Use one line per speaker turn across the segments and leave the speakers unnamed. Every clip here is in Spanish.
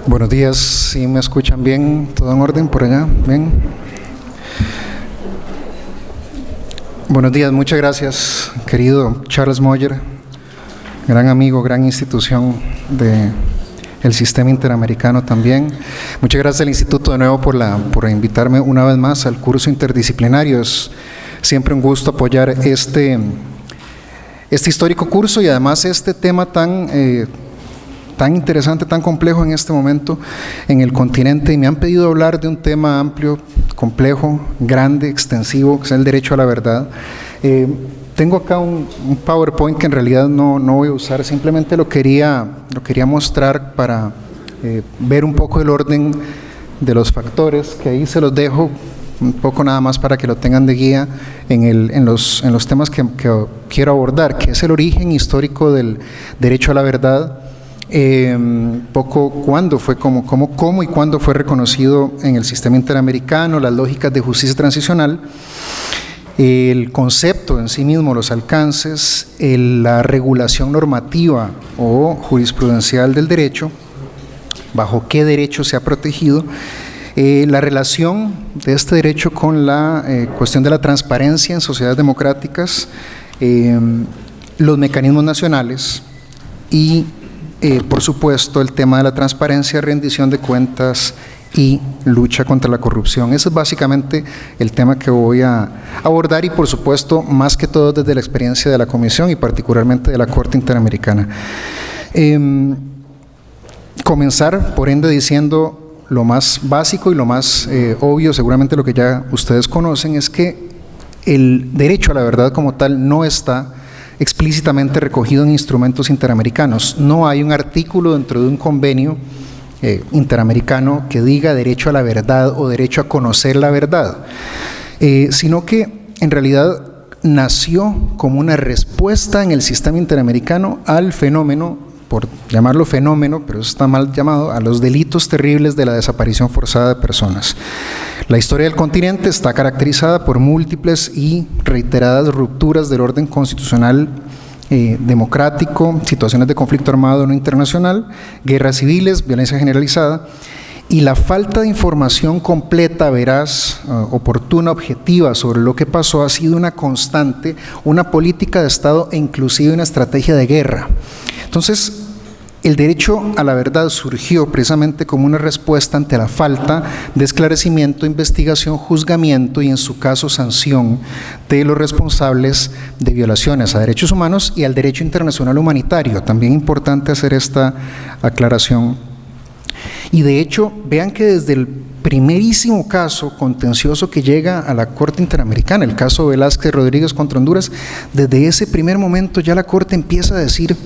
Buenos días, ¿sí me escuchan bien? ¿Todo en orden por allá? ¿Bien? Buenos días, muchas gracias, querido Charles Moyer, gran amigo, gran institución del sistema interamericano también. Muchas gracias al Instituto de nuevo por invitarme una vez más al curso interdisciplinario. Es siempre un gusto apoyar este histórico curso y además este tema tan interesante, tan complejo en este momento en el continente, y me han pedido hablar de un tema amplio, complejo, grande, extensivo, que es el derecho a la verdad. Tengo acá un PowerPoint que en realidad no voy a usar, simplemente lo quería mostrar para ver un poco el orden de los factores, que ahí se los dejo un poco nada más para que lo tengan de guía en los temas que quiero abordar, que es el origen histórico del derecho a la verdad. Poco cuándo fue, cómo y cuándo fue reconocido en el sistema interamericano, las lógicas de justicia transicional, el concepto en sí mismo, los alcances, la regulación normativa o jurisprudencial del derecho, bajo qué derecho se ha protegido, la relación de este derecho con la cuestión de la transparencia en sociedades democráticas, los mecanismos nacionales y por supuesto, el tema de la transparencia, rendición de cuentas y lucha contra la corrupción. Ese es básicamente el tema que voy a abordar y, por supuesto, más que todo desde la experiencia de la Comisión y particularmente de la Corte Interamericana. Comenzar, por ende, diciendo lo más básico y lo más obvio, seguramente lo que ya ustedes conocen, es que el derecho a la verdad como tal no está explícitamente recogido en instrumentos interamericanos. No hay un artículo dentro de un convenio interamericano que diga derecho a la verdad o derecho a conocer la verdad, sino que en realidad nació como una respuesta en el sistema interamericano al fenómeno, por llamarlo fenómeno, pero eso está mal llamado, a los delitos terribles de la desaparición forzada de personas. La historia del continente está caracterizada por múltiples y reiteradas rupturas del orden constitucional democrático, situaciones de conflicto armado no internacional, guerras civiles, violencia generalizada, y la falta de información completa, veraz, oportuna, objetiva sobre lo que pasó ha sido una constante, una política de Estado e inclusive una estrategia de guerra. Entonces, el derecho a la verdad surgió precisamente como una respuesta ante la falta de esclarecimiento, investigación, juzgamiento y en su caso sanción de los responsables de violaciones a derechos humanos y al derecho internacional humanitario. También es importante hacer esta aclaración. Y de hecho, vean que desde el primerísimo caso contencioso que llega a la Corte Interamericana, el caso Velázquez Rodríguez contra Honduras, desde ese primer momento ya la Corte empieza a decir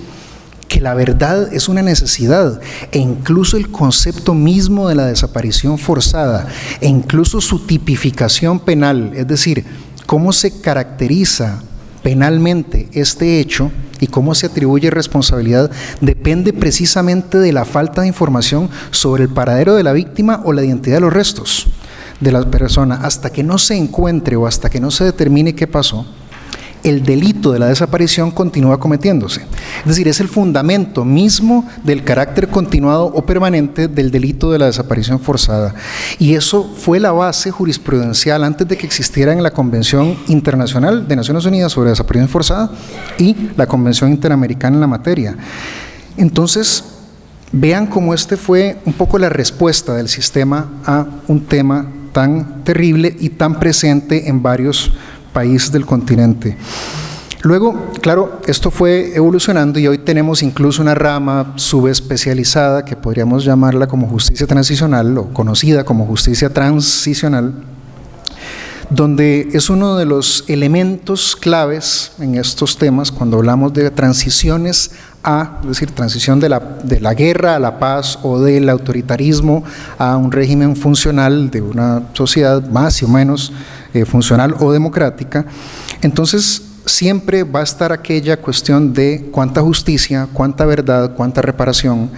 que la verdad es una necesidad, e incluso el concepto mismo de la desaparición forzada, e incluso su tipificación penal, es decir, cómo se caracteriza penalmente este hecho y cómo se atribuye responsabilidad, depende precisamente de la falta de información sobre el paradero de la víctima o la identidad de los restos de la persona. Hasta que no se encuentre o hasta que no se determine qué pasó, el delito de la desaparición continúa cometiéndose. Es decir, es el fundamento mismo del carácter continuado o permanente del delito de la desaparición forzada. Y eso fue la base jurisprudencial antes de que existiera en la Convención Internacional de Naciones Unidas sobre Desaparición Forzada y la Convención Interamericana en la materia. Entonces, vean cómo este fue un poco la respuesta del sistema a un tema tan terrible y tan presente en varios países del continente. Luego, claro, esto fue evolucionando y hoy tenemos incluso una rama subespecializada que podríamos llamarla como justicia transicional o conocida como justicia transicional, donde es uno de los elementos claves en estos temas cuando hablamos de transiciones es decir, transición de la guerra a la paz o del autoritarismo a un régimen funcional de una sociedad más o menos funcional o democrática. Entonces, siempre va a estar aquella cuestión de cuánta justicia, cuánta verdad, cuánta reparación,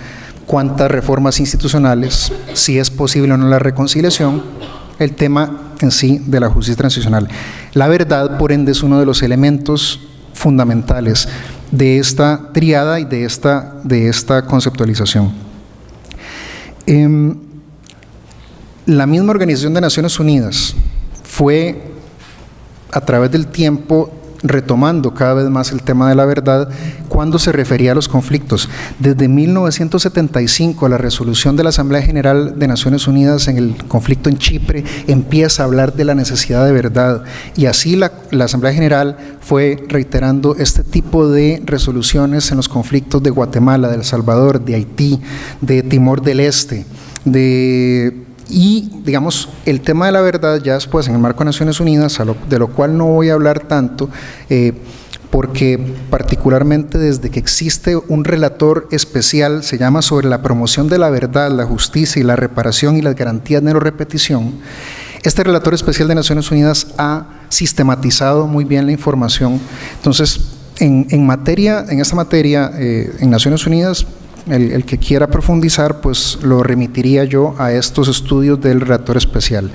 cuántas reformas institucionales, si es posible o no la reconciliación, el tema en sí de la justicia transicional. La verdad, por ende, es uno de los elementos fundamentales de esta triada y de esta conceptualización. La misma Organización de Naciones Unidas fue a través del tiempo retomando cada vez más el tema de la verdad cuando se refería a los conflictos. Desde 1975, la resolución de la Asamblea General de Naciones Unidas en el conflicto en Chipre empieza a hablar de la necesidad de verdad, y así la Asamblea General fue reiterando este tipo de resoluciones en los conflictos de Guatemala, de El Salvador, de Haití, de Timor del Este, y, digamos, el tema de la verdad ya después en el marco de Naciones Unidas, de lo cual no voy a hablar tanto, porque particularmente desde que existe un relator especial, se llama sobre la promoción de la verdad, la justicia y la reparación y las garantías de no repetición. Este relator especial de Naciones Unidas ha sistematizado muy bien la información. Entonces, en esta materia, en Naciones Unidas, el que quiera profundizar, pues lo remitiría yo a estos estudios del relator especial.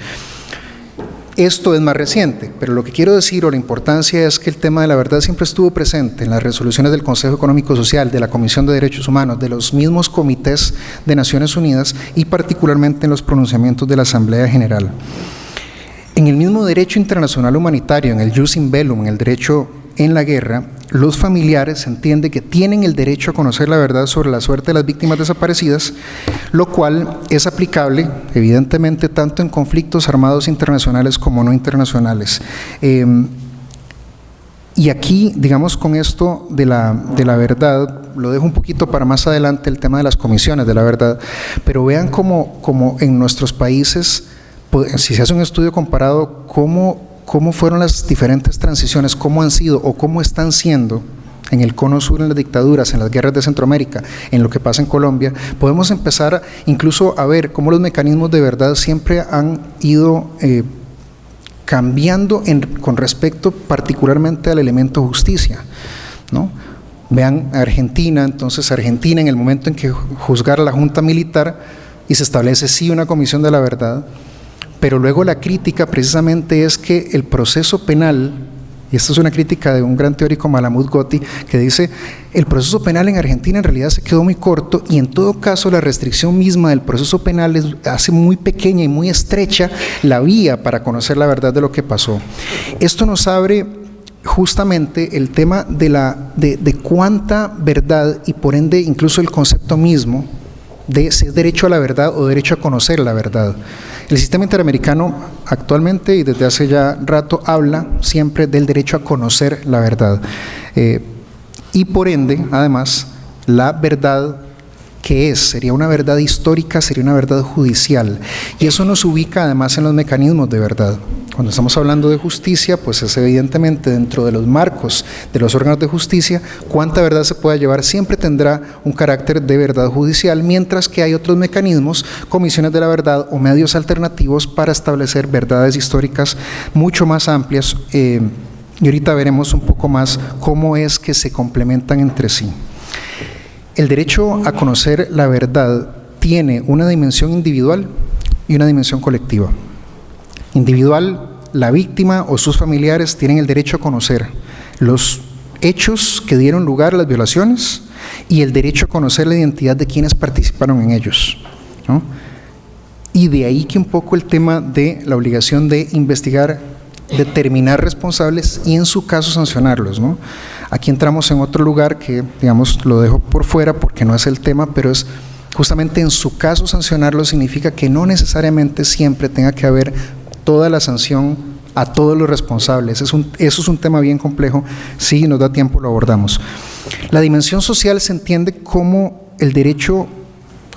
Esto es más reciente, pero lo que quiero decir, o la importancia, es que el tema de la verdad siempre estuvo presente en las resoluciones del Consejo Económico y Social, de la Comisión de Derechos Humanos, de los mismos comités de Naciones Unidas y particularmente en los pronunciamientos de la Asamblea General. En el mismo derecho internacional humanitario, en el jus in bellum, en el derecho en la guerra, los familiares entienden que tienen el derecho a conocer la verdad sobre la suerte de las víctimas desaparecidas, lo cual es aplicable, evidentemente, tanto en conflictos armados internacionales como no internacionales. Y aquí, digamos, con esto de la verdad, lo dejo un poquito para más adelante, el tema de las comisiones de la verdad, pero vean cómo en nuestros países, si se hace un estudio comparado, cómo fueron las diferentes transiciones, cómo han sido o cómo están siendo en el cono sur, en las dictaduras, en las guerras de Centroamérica, en lo que pasa en Colombia, podemos empezar incluso a ver cómo los mecanismos de verdad siempre han ido cambiando con respecto particularmente al elemento justicia, ¿no? Vean Argentina, entonces Argentina en el momento en que juzgara la junta militar y se establece sí una comisión de la verdad, pero luego la crítica precisamente es que el proceso penal, y esta es una crítica de un gran teórico, Malamud Gotti, que dice, el proceso penal en Argentina en realidad se quedó muy corto y en todo caso la restricción misma del proceso penal hace muy pequeña y muy estrecha la vía para conocer la verdad de lo que pasó. Esto nos abre justamente el tema de cuánta verdad y por ende incluso el concepto mismo de si es derecho a la verdad o derecho a conocer la verdad. El sistema interamericano actualmente y desde hace ya rato habla siempre del derecho a conocer la verdad. Y por ende, además, la verdad que sería una verdad histórica, sería una verdad judicial. Y eso nos ubica además en los mecanismos de verdad. Cuando estamos hablando de justicia, pues es evidentemente dentro de los marcos de los órganos de justicia, cuánta verdad se pueda llevar siempre tendrá un carácter de verdad judicial, mientras que hay otros mecanismos, comisiones de la verdad o medios alternativos para establecer verdades históricas mucho más amplias, y ahorita veremos un poco más cómo es que se complementan entre sí. El derecho a conocer la verdad tiene una dimensión individual y una dimensión colectiva. Individual, la víctima o sus familiares tienen el derecho a conocer los hechos que dieron lugar a las violaciones y el derecho a conocer la identidad de quienes participaron en ellos, ¿no? Y de ahí que un poco el tema de la obligación de investigar, determinar responsables y en su caso sancionarlos, ¿no? Aquí entramos en otro lugar que, digamos, lo dejo por fuera porque no es el tema, pero es justamente en su caso sancionarlo significa que no necesariamente siempre tenga que haber toda la sanción a todos los responsables. Eso es un tema bien complejo, si nos da tiempo lo abordamos. La dimensión social se entiende como el derecho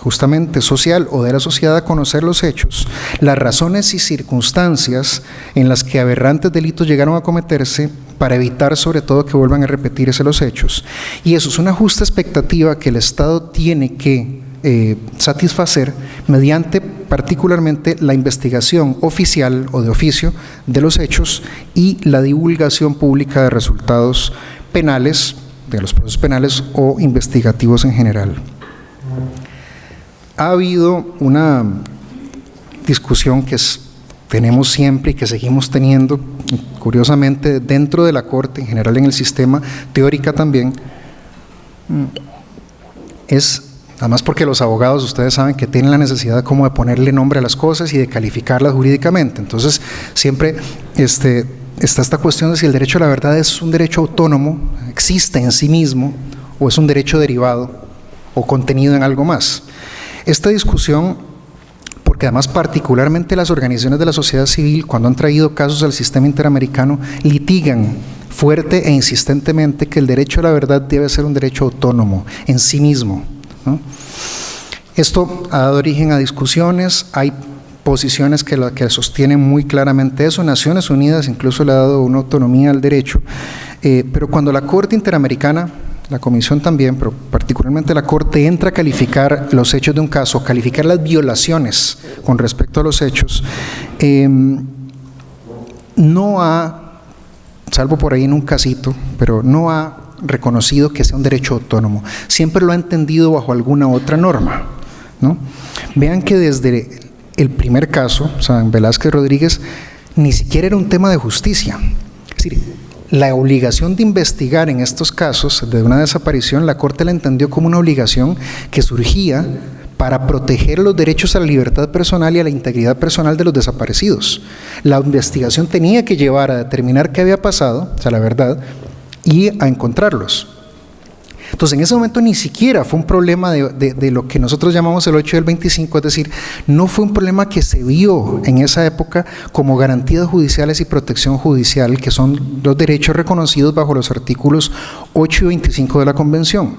justamente social o de la sociedad a conocer los hechos, las razones y circunstancias en las que aberrantes delitos llegaron a cometerse para evitar sobre todo que vuelvan a repetirse los hechos. Y eso es una justa expectativa que el Estado tiene que satisfacer mediante particularmente la investigación oficial o de oficio de los hechos y la divulgación pública de resultados penales, de los procesos penales o investigativos en general. Ha habido una discusión que tenemos siempre y que seguimos teniendo, curiosamente, dentro de la Corte, en general en el sistema, teórica también, es Además porque los abogados, ustedes saben que tienen la necesidad como de ponerle nombre a las cosas y de calificarlas jurídicamente. Entonces, siempre está esta cuestión de si el derecho a la verdad es un derecho autónomo, existe en sí mismo, o es un derecho derivado o contenido en algo más. Esta discusión, porque además particularmente las organizaciones de la sociedad civil, cuando han traído casos al sistema interamericano, litigan fuerte e insistentemente que el derecho a la verdad debe ser un derecho autónomo en sí mismo, ¿no? Esto ha dado origen a discusiones, hay posiciones que sostienen muy claramente eso. Naciones Unidas incluso le ha dado una autonomía al derecho, pero cuando la Corte Interamericana, la Comisión también, pero particularmente la Corte, entra a calificar los hechos de un caso, calificar las violaciones con respecto a los hechos, no ha, salvo por ahí en un casito, pero no ha reconocido que sea un derecho autónomo. Siempre lo ha entendido bajo alguna otra norma, ¿no? Vean que desde el primer caso, o sea, en Velázquez Rodríguez, ni siquiera era un tema de justicia. Es decir, la obligación de investigar en estos casos de una desaparición, la Corte la entendió como una obligación que surgía para proteger los derechos a la libertad personal y a la integridad personal de los desaparecidos. La investigación tenía que llevar a determinar qué había pasado, o sea, la verdad, y a encontrarlos. Entonces, en ese momento ni siquiera fue un problema de lo que nosotros llamamos el 8 del 25, es decir, no fue un problema que se vio en esa época como garantías judiciales y protección judicial, que son los derechos reconocidos bajo los artículos 8 y 25 de la Convención,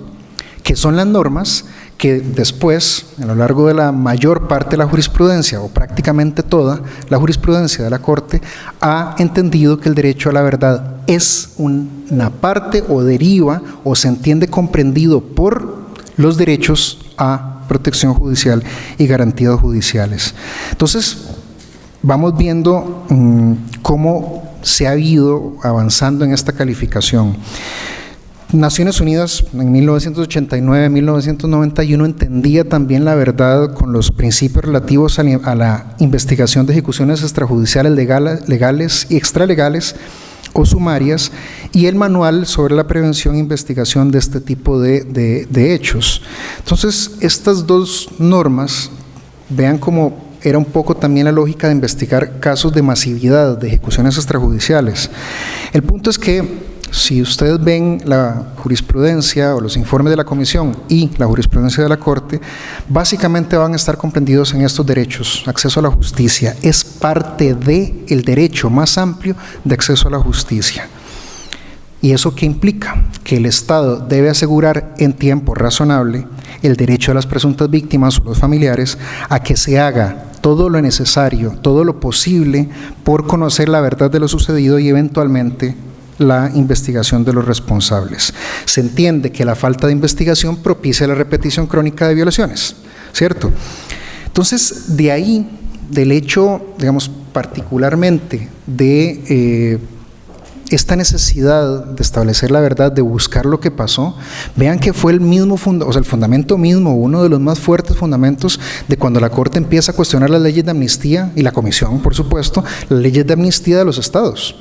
que son las normas que después, a lo largo de la mayor parte de la jurisprudencia, o prácticamente toda la jurisprudencia de la Corte, ha entendido que el derecho a la verdad es una parte o deriva o se entiende comprendido por los derechos a protección judicial y garantías judiciales. Entonces, vamos viendo cómo se ha ido avanzando en esta calificación. Naciones Unidas en 1989-1991 entendía también la verdad con los principios relativos a la investigación de ejecuciones extrajudiciales legales y extralegales o sumarias, y el manual sobre la prevención e investigación de este tipo de hechos. Entonces, estas dos normas, vean cómo era un poco también la lógica de investigar casos de masividad, de ejecuciones extrajudiciales. El punto es que si ustedes ven la jurisprudencia o los informes de la Comisión y la jurisprudencia de la Corte, básicamente van a estar comprendidos en estos derechos. Acceso a la justicia es parte del derecho más amplio de acceso a la justicia. ¿Y eso qué implica? Que el Estado debe asegurar en tiempo razonable el derecho de las presuntas víctimas o los familiares a que se haga todo lo necesario, todo lo posible por conocer la verdad de lo sucedido y eventualmente la investigación de los responsables. Se entiende que la falta de investigación propicia la repetición crónica de violaciones, ¿cierto? Entonces, de ahí, del hecho, digamos, particularmente de esta necesidad de establecer la verdad, de buscar lo que pasó, vean que fue el mismo el fundamento mismo, uno de los más fuertes fundamentos de cuando la Corte empieza a cuestionar las leyes de amnistía, y la Comisión, por supuesto, las leyes de amnistía de los estados.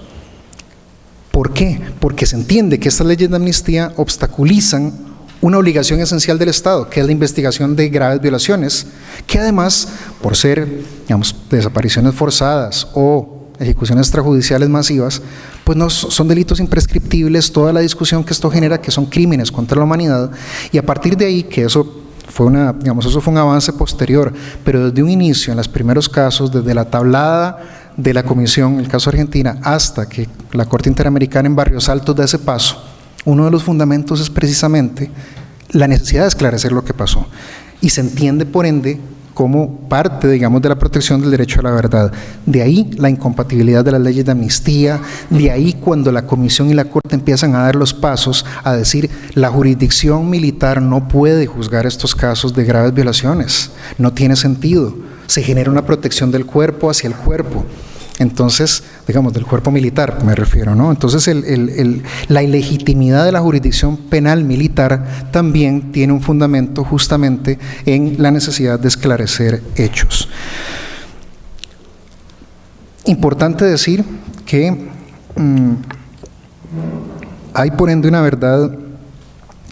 ¿Por qué? Porque se entiende que estas leyes de amnistía obstaculizan una obligación esencial del Estado, que es la investigación de graves violaciones, que además, por ser, digamos, desapariciones forzadas o ejecuciones extrajudiciales masivas, pues no son delitos imprescriptibles, toda la discusión que esto genera, que son crímenes contra la humanidad, y a partir de ahí, que eso fue un avance posterior, pero desde un inicio, en los primeros casos, desde la tablada de la Comisión, el caso Argentina, hasta que la Corte Interamericana en Barrios Altos da ese paso, uno de los fundamentos es precisamente la necesidad de esclarecer lo que pasó, y se entiende por ende como parte, digamos, de la protección del derecho a la verdad. De ahí la incompatibilidad de las leyes de amnistía, de ahí cuando la Comisión y la Corte empiezan a dar los pasos a decir la jurisdicción militar no puede juzgar estos casos de graves violaciones, no tiene sentido, se genera una protección del cuerpo hacia el cuerpo. Entonces, digamos, del cuerpo militar me refiero, ¿no? Entonces, la ilegitimidad de la jurisdicción penal militar también tiene un fundamento justamente en la necesidad de esclarecer hechos. Importante decir que hay por ende una verdad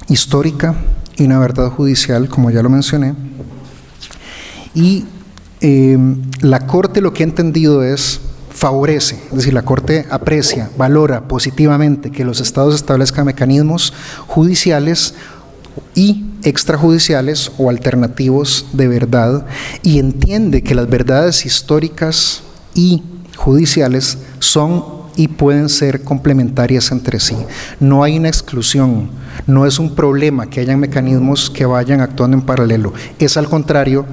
histórica y una verdad judicial, como ya lo mencioné. Y la Corte lo que ha entendido es favorece, es decir, la Corte aprecia, valora positivamente que los estados establezcan mecanismos judiciales y extrajudiciales o alternativos de verdad, y entiende que las verdades históricas y judiciales son y pueden ser complementarias entre sí. No hay una exclusión, no es un problema que hayan mecanismos que vayan actuando en paralelo, es al contrario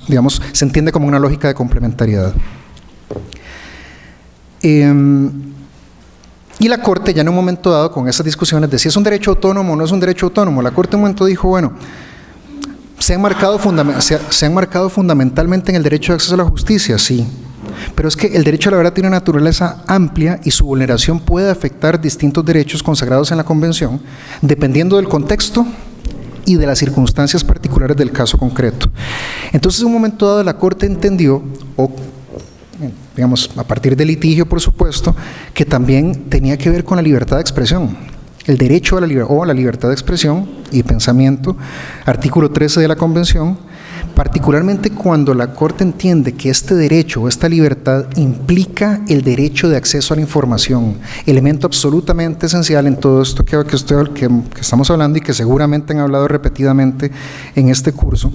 digamos, se entiende como una lógica de complementariedad. Y la Corte ya en un momento dado, con esas discusiones de si es un derecho autónomo o no es un derecho autónomo, la Corte en un momento dijo, bueno, se han marcado fundamentalmente en el derecho de acceso a la justicia, sí, pero es que el derecho a la verdad tiene una naturaleza amplia y su vulneración puede afectar distintos derechos consagrados en la Convención, dependiendo del contexto y de las circunstancias particulares del caso concreto. Entonces, en un momento dado, la Corte entendió, digamos, a partir del litigio, por supuesto, que también tenía que ver con la libertad de expresión, el derecho a la libertad de expresión y pensamiento, artículo 13 de la Convención, particularmente cuando la Corte entiende que este derecho o esta libertad implica el derecho de acceso a la información, elemento absolutamente esencial en todo esto que estamos hablando y que seguramente han hablado repetidamente en este curso,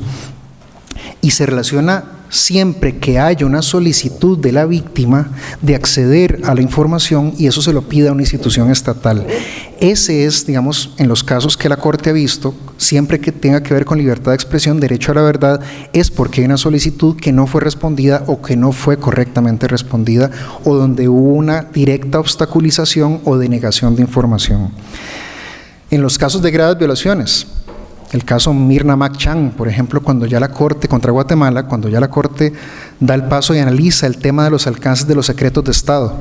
y se relaciona siempre que haya una solicitud de la víctima de acceder a la información y eso se lo pide a una institución estatal. Ese es, digamos, en los casos que la Corte ha visto, siempre que tenga que ver con libertad de expresión, derecho a la verdad, es porque hay una solicitud que no fue respondida o que no fue correctamente respondida o donde hubo una directa obstaculización o denegación de información. En los casos de graves violaciones, el caso Mirna Mac Chan, por ejemplo, cuando ya la Corte, contra Guatemala, cuando ya la Corte da el paso y analiza el tema de los alcances de los secretos de Estado.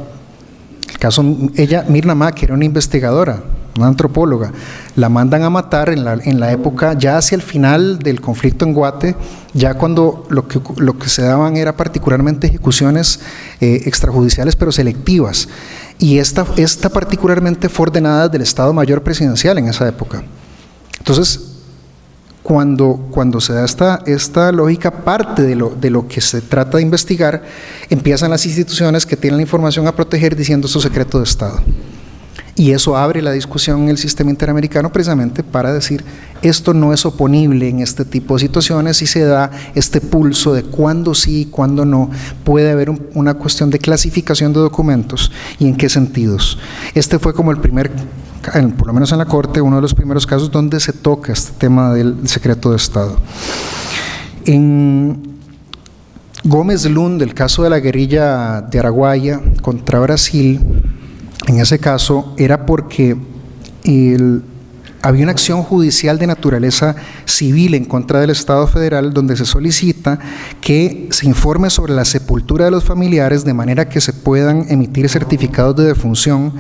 El caso, Mirna Mac, era una investigadora, una antropóloga, la mandan a matar en la época, ya hacia el final del conflicto en Guate, ya cuando lo que se daban era particularmente ejecuciones extrajudiciales, pero selectivas. Y esta particularmente fue ordenada del Estado Mayor Presidencial en esa época. Entonces, cuando se da esta lógica, parte de lo que se trata de investigar, empiezan las instituciones que tienen la información a proteger diciendo esto es secreto de Estado. Y eso abre la discusión en el sistema interamericano precisamente para decir esto no es oponible en este tipo de situaciones y se da este pulso de cuándo sí y cuándo no. Puede haber una cuestión de clasificación de documentos y en qué sentidos. Este fue como el primer, por lo menos en la Corte, uno de los primeros casos donde se toca este tema del secreto de Estado. En Gómez Lund, el caso de la guerrilla de Araguaia contra Brasil, en ese caso era porque había una acción judicial de naturaleza civil en contra del Estado federal donde se solicita que se informe sobre la sepultura de los familiares de manera que se puedan emitir certificados de defunción,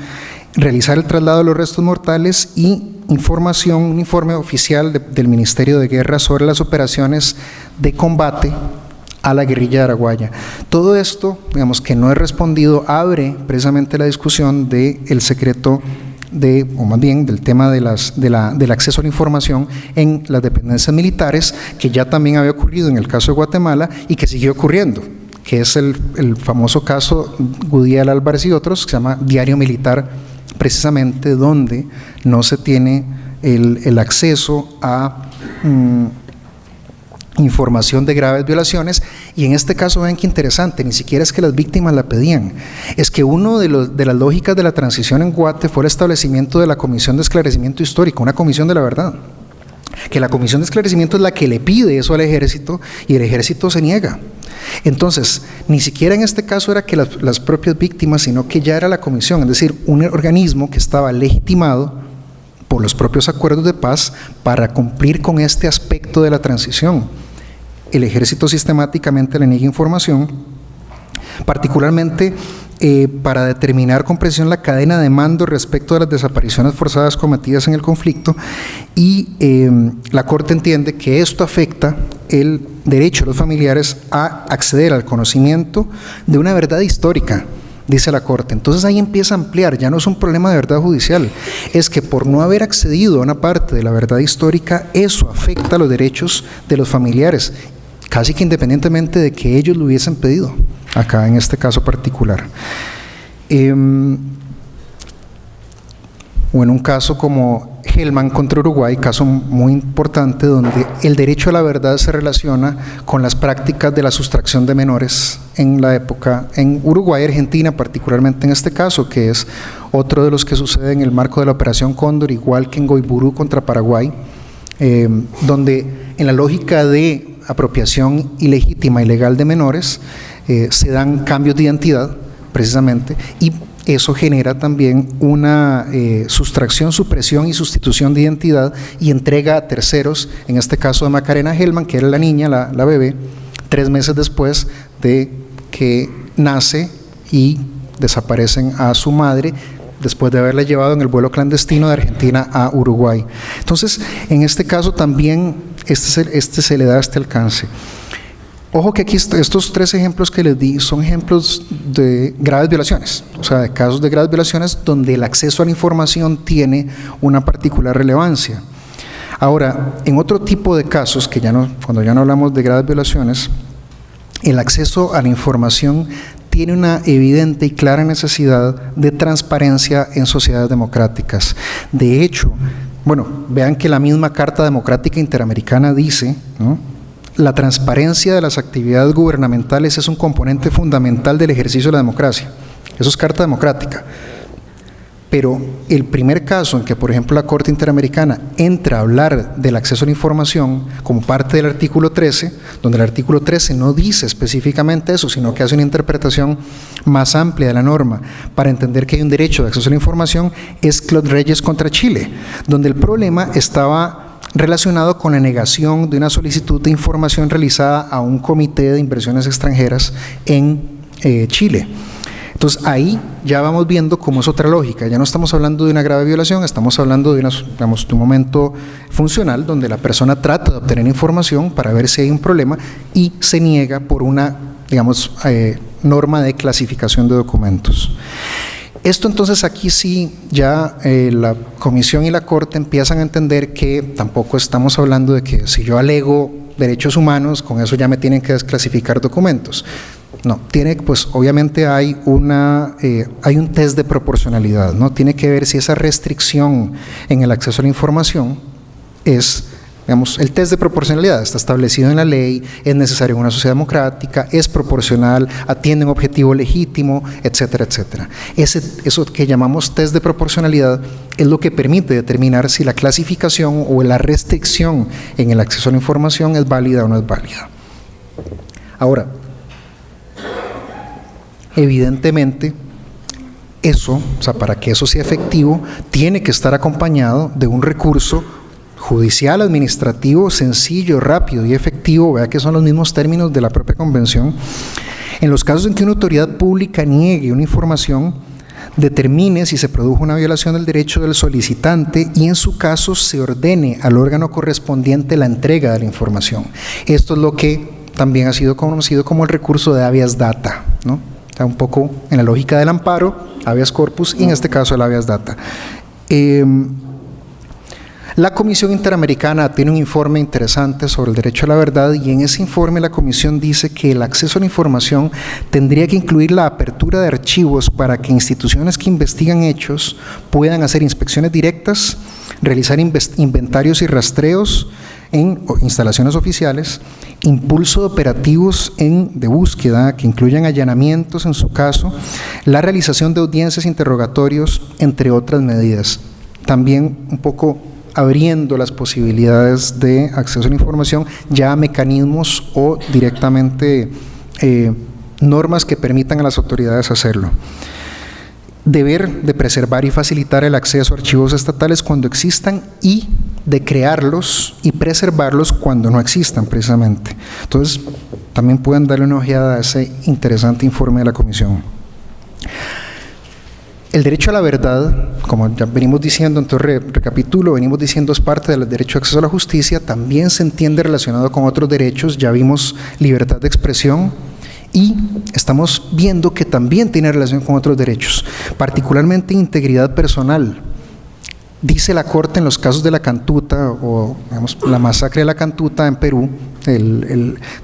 realizar el traslado de los restos mortales y un informe oficial del Ministerio de Guerra sobre las operaciones de combate a la guerrilla de Araguaia. Todo esto, digamos, que no es respondido, abre precisamente la discusión del secreto o más bien del tema del acceso a la información en las dependencias militares, que ya también había ocurrido en el caso de Guatemala y que siguió ocurriendo, que es el famoso caso Gudiel Álvarez y otros, que se llama Diario Militar, precisamente donde no se tiene el acceso a información de graves violaciones. Y en este caso, vean qué interesante, ni siquiera es que las víctimas la pedían, es que uno de las lógicas de la transición en Guate fue el establecimiento de la Comisión de Esclarecimiento Histórico, una comisión de la verdad, que la Comisión de Esclarecimiento es la que le pide eso al ejército y el ejército se niega. Entonces, ni siquiera en este caso era que las propias víctimas, sino que ya era la comisión, es decir, un organismo que estaba legitimado por los propios acuerdos de paz para cumplir con este aspecto de la transición. El ejército sistemáticamente le niega información, particularmente para determinar con precisión la cadena de mando respecto de las desapariciones forzadas cometidas en el conflicto, y la Corte entiende que esto afecta el derecho de los familiares a acceder al conocimiento de una verdad histórica, dice la Corte. Entonces ahí empieza a ampliar, ya no es un problema de verdad judicial, es que por no haber accedido a una parte de la verdad histórica, eso afecta los derechos de los familiares, casi que independientemente de que ellos lo hubiesen pedido, acá en este caso particular. O en un caso como Hellman contra Uruguay, caso muy importante donde el derecho a la verdad se relaciona con las prácticas de la sustracción de menores en la época, en Uruguay y Argentina, particularmente en este caso, que es otro de los que sucede en el marco de la Operación Cóndor, igual que en Goiburu contra Paraguay, donde en la lógica de apropiación ilegítima y legal de menores se dan cambios de identidad, precisamente, y eso genera también una sustracción, supresión y sustitución de identidad y entrega a terceros, en este caso de Macarena Hellman, que era la niña, la bebé, 3 meses después de que nace, y desaparecen a su madre después de haberla llevado en el vuelo clandestino de Argentina a Uruguay. Entonces, en este caso también se le da este alcance. Ojo que aquí estos 3 ejemplos que les di son ejemplos de graves violaciones, o sea, de casos de graves violaciones donde el acceso a la información tiene una particular relevancia. Ahora, en otro tipo de casos, que cuando ya no hablamos de graves violaciones, el acceso a la información tiene una evidente y clara necesidad de transparencia en sociedades democráticas. De hecho, vean que la misma Carta Democrática Interamericana dice, ¿no?, la transparencia de las actividades gubernamentales es un componente fundamental del ejercicio de la democracia. Eso es Carta Democrática. Pero el primer caso en que, por ejemplo, la Corte Interamericana entra a hablar del acceso a la información como parte del artículo 13, donde el artículo 13 no dice específicamente eso, sino que hace una interpretación más amplia de la norma para entender que hay un derecho de acceso a la información, es Claude Reyes contra Chile, donde el problema estaba relacionado con la negación de una solicitud de información realizada a un comité de inversiones extranjeras en Chile. Entonces ahí ya vamos viendo cómo es otra lógica, ya no estamos hablando de una grave violación, estamos hablando de un momento funcional donde la persona trata de obtener información para ver si hay un problema y se niega por una, norma de clasificación de documentos. Esto entonces aquí sí ya la Comisión y la Corte empiezan a entender que tampoco estamos hablando de que si yo alego derechos humanos, con eso ya me tienen que desclasificar documentos. No, obviamente hay un test de proporcionalidad, ¿no? Tiene que ver si esa restricción en el acceso a la información es, el test de proporcionalidad está establecido en la ley, es necesario en una sociedad democrática, es proporcional, atiende un objetivo legítimo, etcétera, etcétera. Eso que llamamos test de proporcionalidad es lo que permite determinar si la clasificación o la restricción en el acceso a la información es válida o no es válida. Ahora, evidentemente, para que eso sea efectivo, tiene que estar acompañado de un recurso judicial, administrativo, sencillo, rápido y efectivo, vea que son los mismos términos de la propia convención. En los casos en que una autoridad pública niegue una información, determine si se produjo una violación del derecho del solicitante y en su caso se ordene al órgano correspondiente la entrega de la información. Esto es lo que también ha sido conocido como el recurso de habeas data, ¿no? Está un poco en la lógica del amparo, habeas corpus, y en este caso el habeas data. La Comisión Interamericana tiene un informe interesante sobre el derecho a la verdad, y en ese informe la Comisión dice que el acceso a la información tendría que incluir la apertura de archivos para que instituciones que investigan hechos puedan hacer inspecciones directas, realizar inventarios y rastreos en instalaciones oficiales, impulso de operativos de búsqueda que incluyan allanamientos en su caso, la realización de audiencias, interrogatorios, entre otras medidas. También un poco abriendo las posibilidades de acceso a la información ya a mecanismos o directamente normas que permitan a las autoridades hacerlo. Deber de preservar y facilitar el acceso a archivos estatales cuando existan y de crearlos y preservarlos cuando no existan, precisamente. Entonces, también pueden darle una ojeada a ese interesante informe de la Comisión. El derecho a la verdad, como ya venimos diciendo, entonces recapitulo, venimos diciendo es parte del derecho de acceso a la justicia, también se entiende relacionado con otros derechos, ya vimos libertad de expresión Y estamos viendo que también tiene relación con otros derechos, particularmente integridad personal. Dice la Corte en los casos de la Cantuta, o digamos, la masacre de la Cantuta en Perú,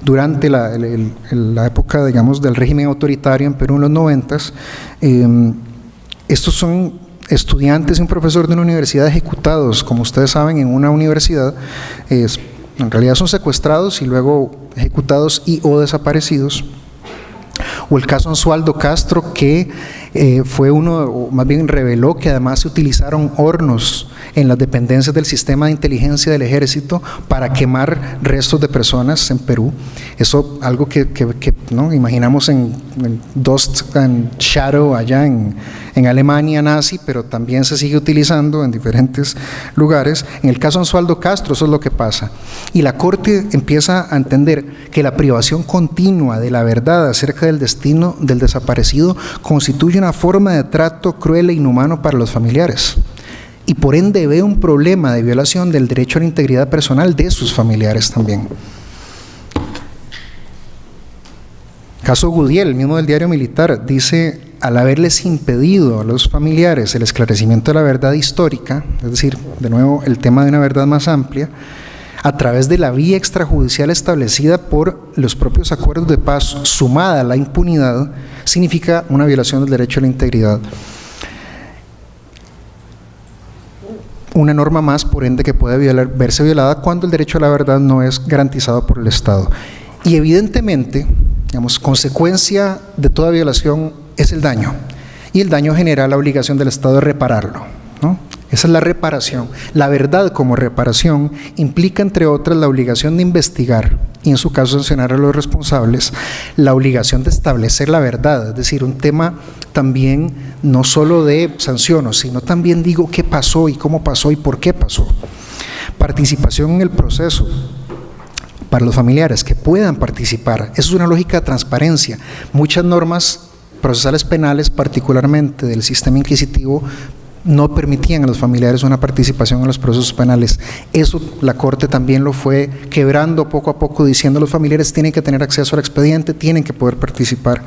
durante la época, digamos, del régimen autoritario en Perú en los 90s, estos son estudiantes y un profesor de una universidad ejecutados, como ustedes saben, en una universidad, en realidad son secuestrados y luego ejecutados y o desaparecidos. O el caso Ansualdo Castro, que fue uno, o más bien reveló que además se utilizaron hornos en las dependencias del sistema de inteligencia del ejército para quemar restos de personas en Perú. Eso algo que ¿no? Imaginamos en Dust and Shadow allá en Alemania nazi, pero también se sigue utilizando en diferentes lugares. En el caso Ansualdo Castro eso es lo que pasa. Y la Corte empieza a entender que la privación continua de la verdad acerca del destino del desaparecido constituye una forma de trato cruel e inhumano para los familiares. Y por ende ve un problema de violación del derecho a la integridad personal de sus familiares también. Caso Gudiel, el mismo del Diario Militar, dice: al haberles impedido a los familiares el esclarecimiento de la verdad histórica, es decir, de nuevo el tema de una verdad más amplia, a través de la vía extrajudicial establecida por los propios acuerdos de paz, sumada a la impunidad, significa una violación del derecho a la integridad. Una norma más, por ende, que puede verse violada cuando el derecho a la verdad no es garantizado por el Estado. Y evidentemente, digamos, consecuencia de toda violación es el daño, y el daño genera la obligación del Estado de repararlo, ¿no? Esa es la reparación. La verdad como reparación implica, entre otras, la obligación de investigar y, en su caso, sancionar a los responsables, la obligación de establecer la verdad, es decir, un tema también no solo de sanciono, sino también digo qué pasó y cómo pasó y por qué pasó. Participación en el proceso para los familiares que puedan participar. Eso es una lógica de transparencia. Muchas normas procesales penales, particularmente del sistema inquisitivo, no permitían a los familiares una participación en los procesos penales. Eso la Corte también lo fue quebrando poco a poco, diciendo: los familiares tienen que tener acceso al expediente, tienen que poder participar.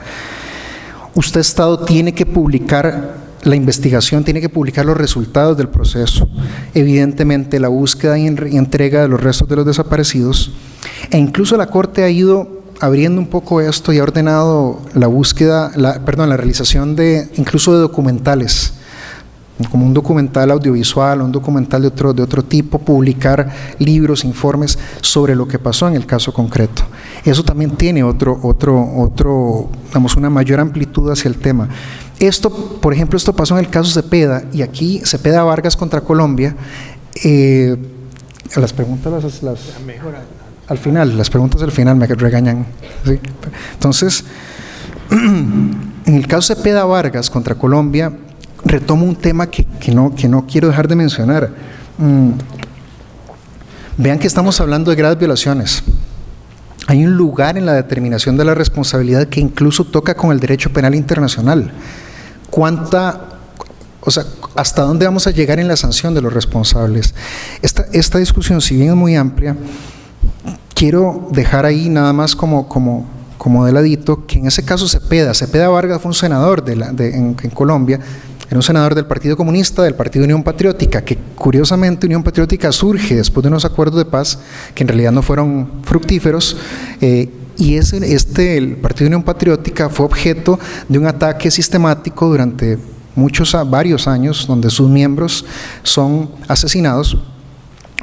Usted, Estado, tiene que publicar la investigación, tiene que publicar los resultados del proceso, evidentemente la búsqueda y entrega de los restos de los desaparecidos, e incluso la Corte ha ido abriendo un poco esto y ha ordenado la búsqueda, la realización de incluso de documentales, como un documental audiovisual, un documental de otro tipo, publicar libros, informes sobre lo que pasó en el caso concreto. Eso también tiene digamos, una mayor amplitud hacia el tema. Esto, por ejemplo, esto pasó en el caso Cepeda, y aquí Cepeda Vargas contra Colombia. Las preguntas al final, las preguntas al final me regañan, ¿sí? Entonces, en el caso Cepeda Vargas contra Colombia, retomo un tema que no quiero dejar de mencionar. Vean que estamos hablando de graves violaciones. Hay un lugar en la determinación de la responsabilidad que incluso toca con el derecho penal internacional. ¿Hasta dónde vamos a llegar en la sanción de los responsables? Esta discusión, si bien es muy amplia, quiero dejar ahí nada más como de ladito que en ese caso Cepeda Vargas fue un senador en Colombia. Era un senador del Partido Comunista, del Partido Unión Patriótica, que curiosamente Unión Patriótica surge después de unos acuerdos de paz que en realidad no fueron fructíferos, y el Partido Unión Patriótica fue objeto de un ataque sistemático durante varios años, donde sus miembros son asesinados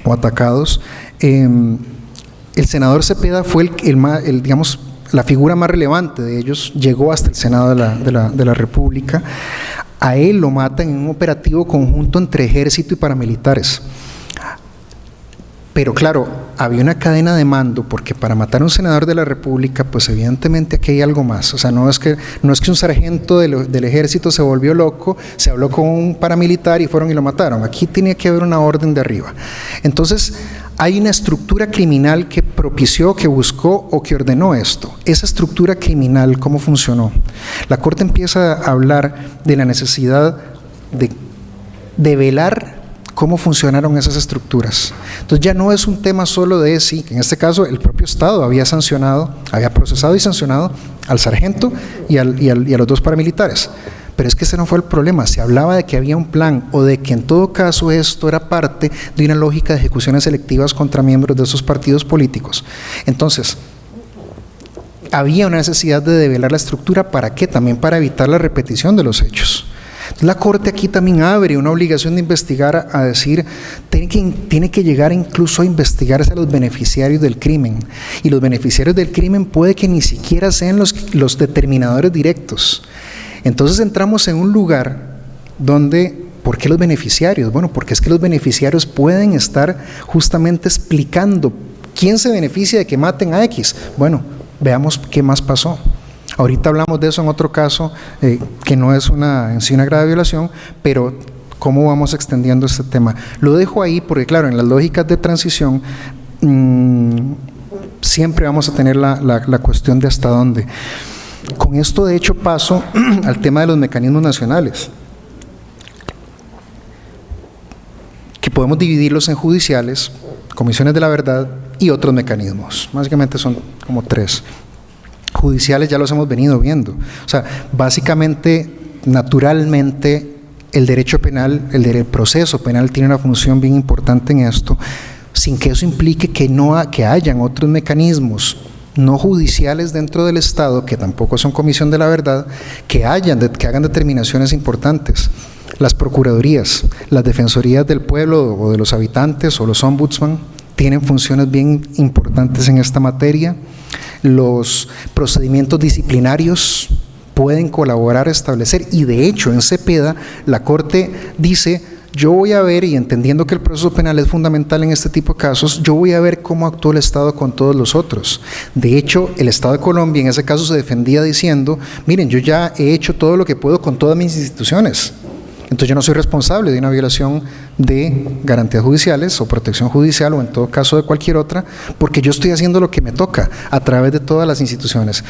o atacados. El senador Cepeda fue digamos, la figura más relevante de ellos, llegó hasta el Senado de la República. A él lo matan en un operativo conjunto entre ejército y paramilitares. Pero claro, había una cadena de mando, porque para matar a un senador de la República, pues evidentemente aquí hay algo más. O sea, no es que un sargento del ejército se volvió loco, se habló con un paramilitar y fueron y lo mataron. Aquí tenía que haber una orden de arriba. Entonces, hay una estructura criminal que propició, que buscó o que ordenó esto. Esa estructura criminal, ¿cómo funcionó? La Corte empieza a hablar de la necesidad de velar cómo funcionaron esas estructuras. Entonces ya no es un tema solo de sí, que en este caso el propio Estado había procesado y sancionado al sargento y a los 2 paramilitares. Pero es que ese no fue el problema. Se hablaba de que había un plan o de que en todo caso esto era parte de una lógica de ejecuciones selectivas contra miembros de esos partidos políticos. Entonces, había una necesidad de develar la estructura. ¿Para qué? También para evitar la repetición de los hechos. La Corte aquí también abre una obligación de investigar, a decir, tiene que llegar incluso a investigarse a los beneficiarios del crimen. Y los beneficiarios del crimen puede que ni siquiera sean los determinadores directos. Entonces entramos en un lugar donde, ¿por qué los beneficiarios? Bueno, porque es que los beneficiarios pueden estar justamente explicando quién se beneficia de que maten a X. Bueno, veamos qué más pasó. Ahorita hablamos de eso en otro caso, que no es en sí una grave violación, pero ¿cómo vamos extendiendo este tema? Lo dejo ahí porque, claro, en las lógicas de transición siempre vamos a tener la cuestión de hasta dónde. Con esto, de hecho, paso al tema de los mecanismos nacionales, que podemos dividirlos en judiciales, comisiones de la verdad y otros mecanismos. Básicamente son como 3. Judiciales ya los hemos venido viendo. O sea, básicamente, naturalmente, el derecho penal, el proceso penal tiene una función bien importante en esto, sin que eso implique que hayan otros mecanismos no judiciales dentro del Estado, que tampoco son comisión de la verdad, que hagan determinaciones importantes. Las procuradurías, las defensorías del pueblo o de los habitantes o los ombudsman tienen funciones bien importantes en esta materia. Los procedimientos disciplinarios pueden colaborar a establecer, y de hecho en Cepeda la Corte dice: yo voy a ver, y entendiendo que el proceso penal es fundamental en este tipo de casos, yo voy a ver cómo actuó el Estado con todos los otros. De hecho, el Estado de Colombia en ese caso se defendía diciendo: miren, yo ya he hecho todo lo que puedo con todas mis instituciones, entonces yo no soy responsable de una violación de garantías judiciales o protección judicial, o en todo caso de cualquier otra, porque yo estoy haciendo lo que me toca a través de todas las instituciones.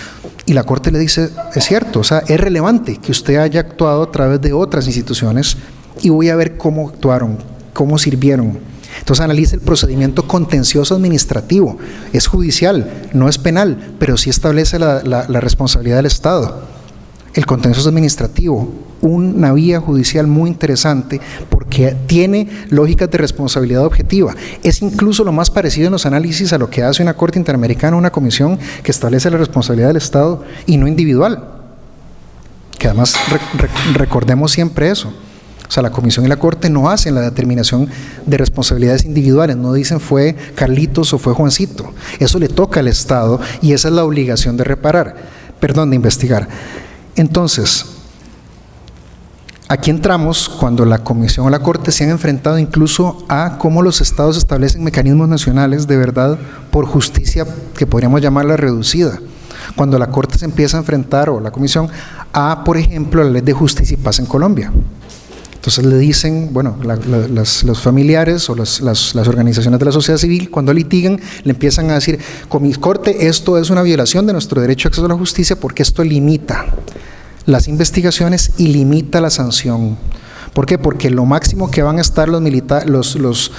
Y la Corte le dice: es cierto, o sea, es relevante que usted haya actuado a través de otras instituciones, y voy a ver cómo actuaron, cómo sirvieron. Entonces analiza el procedimiento contencioso administrativo. Es judicial, no es penal, pero sí establece la responsabilidad del Estado. El contencioso administrativo, una vía judicial muy interesante porque tiene lógicas de responsabilidad objetiva. Es incluso lo más parecido en los análisis a lo que hace una Corte Interamericana, una comisión que establece la responsabilidad del Estado y no individual. Que además recordemos siempre eso. O sea, la Comisión y la Corte no hacen la determinación de responsabilidades individuales, no dicen fue Carlitos o fue Juancito. Eso le toca al Estado y esa es la obligación de de investigar. Entonces, aquí entramos cuando la Comisión o la Corte se han enfrentado incluso a cómo los Estados establecen mecanismos nacionales de verdad por justicia, que podríamos llamarla reducida. Cuando la Corte se empieza a enfrentar, o la Comisión, a, por ejemplo, la Ley de Justicia y Paz en Colombia. Entonces le dicen, bueno, los familiares o las organizaciones de la sociedad civil, cuando litigan, le empiezan a decir: con mi Corte, esto es una violación de nuestro derecho a acceso a la justicia porque esto limita las investigaciones y limita la sanción. ¿Por qué? Porque lo máximo que van a estar los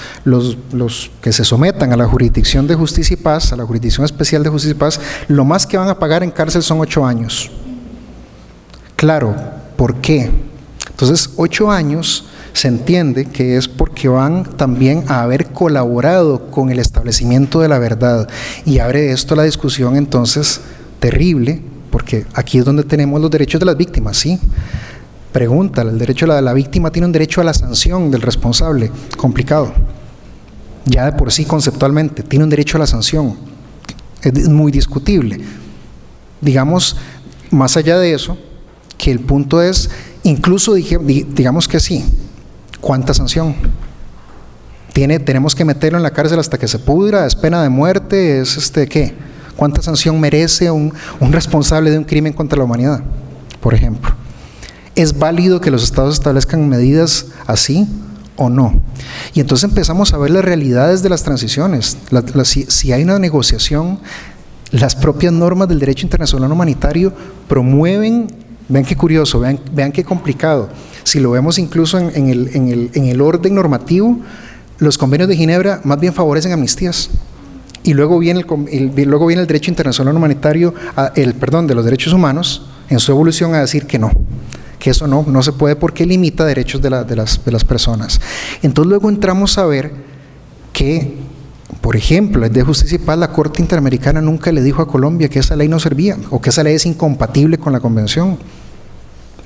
que se sometan a la jurisdicción de justicia y paz, a la jurisdicción especial de justicia y paz, lo más que van a pagar en cárcel son 8 años. Claro, ¿por qué? Entonces, 8 años se entiende que es porque van también a haber colaborado con el establecimiento de la verdad, y abre esto la discusión entonces terrible, porque aquí es donde tenemos los derechos de las víctimas, ¿sí? Pregunta: el derecho de la víctima tiene un derecho a la sanción del responsable, complicado, ya de por sí conceptualmente, tiene un derecho a la sanción, es muy discutible. Digamos, más allá de eso, que el punto es, incluso digamos que sí, ¿cuánta sanción? Tenemos que meterlo en la cárcel hasta que se pudra, es pena de muerte, es ¿qué? ¿Cuánta sanción merece un responsable de un crimen contra la humanidad, por ejemplo? ¿Es válido que los estados establezcan medidas así o no? Y entonces empezamos a ver las realidades de las transiciones. Si hay una negociación, las propias normas del derecho internacional humanitario promueven. Vean qué curioso, vean qué complicado. Si lo vemos incluso en el orden normativo, los convenios de Ginebra más bien favorecen amnistías y luego viene el derecho internacional humanitario, de los derechos humanos, en su evolución a decir que no, que eso no se puede porque limita derechos de las personas. Entonces luego entramos a ver que, por ejemplo, desde Justicia y Paz, la Corte Interamericana nunca le dijo a Colombia que esa ley no servía o que esa ley es incompatible con la Convención.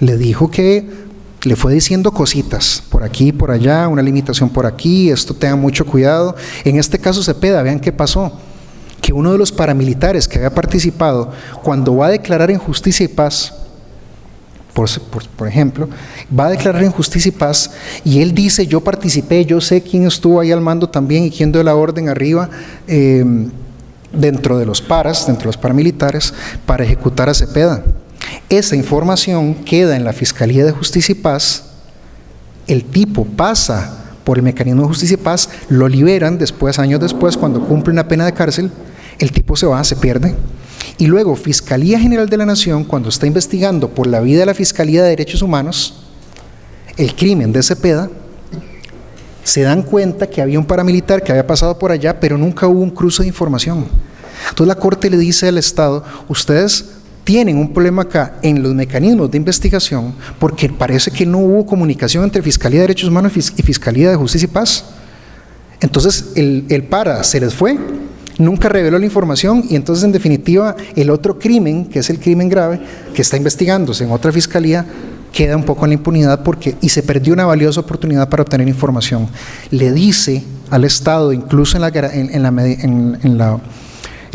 Le dijo que le fue diciendo cositas, por aquí, por allá, una limitación por aquí, esto tenga mucho cuidado. En este caso Cepeda, vean qué pasó, que uno de los paramilitares que había participado, cuando va a declarar en Justicia y Paz, por ejemplo, va a declarar en Justicia y Paz y él dice: yo participé, yo sé quién estuvo ahí al mando también y quién dio la orden arriba dentro de los paramilitares para ejecutar a Cepeda. Esa información queda en la Fiscalía de Justicia y Paz, el tipo pasa por el mecanismo de Justicia y Paz, lo liberan después, años después, cuando cumple una pena de cárcel, el tipo se va, se pierde. Y luego Fiscalía General de la Nación, cuando está investigando por la vía de la Fiscalía de Derechos Humanos el crimen de Cepeda, se dan cuenta que había un paramilitar que había pasado por allá, pero nunca hubo un cruce de información. Entonces la Corte le dice al Estado: ustedes tienen un problema acá en los mecanismos de investigación porque parece que no hubo comunicación entre Fiscalía de Derechos Humanos y Fiscalía de Justicia y Paz. Entonces el PARA se les fue, nunca reveló la información y entonces en definitiva el otro crimen, que es el crimen grave, que está investigándose en otra fiscalía, queda un poco en la impunidad y se perdió una valiosa oportunidad para obtener información. Le dice al Estado, incluso en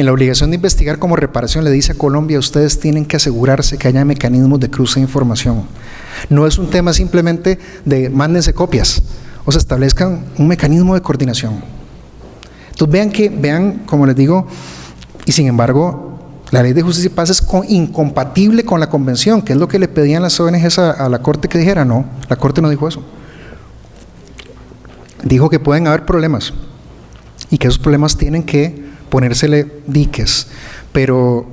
la obligación de investigar como reparación, le dice a Colombia: ustedes tienen que asegurarse que haya mecanismos de cruce de información. No es un tema simplemente de mándense copias, o sea, establezcan un mecanismo de coordinación. Entonces vean, como les digo, y sin embargo, la ley de Justicia y Paz es incompatible con la Convención, que es lo que le pedían las ONGs a la Corte que dijera. No, la Corte no dijo eso. Dijo que pueden haber problemas y que esos problemas tienen que ponérsele diques, pero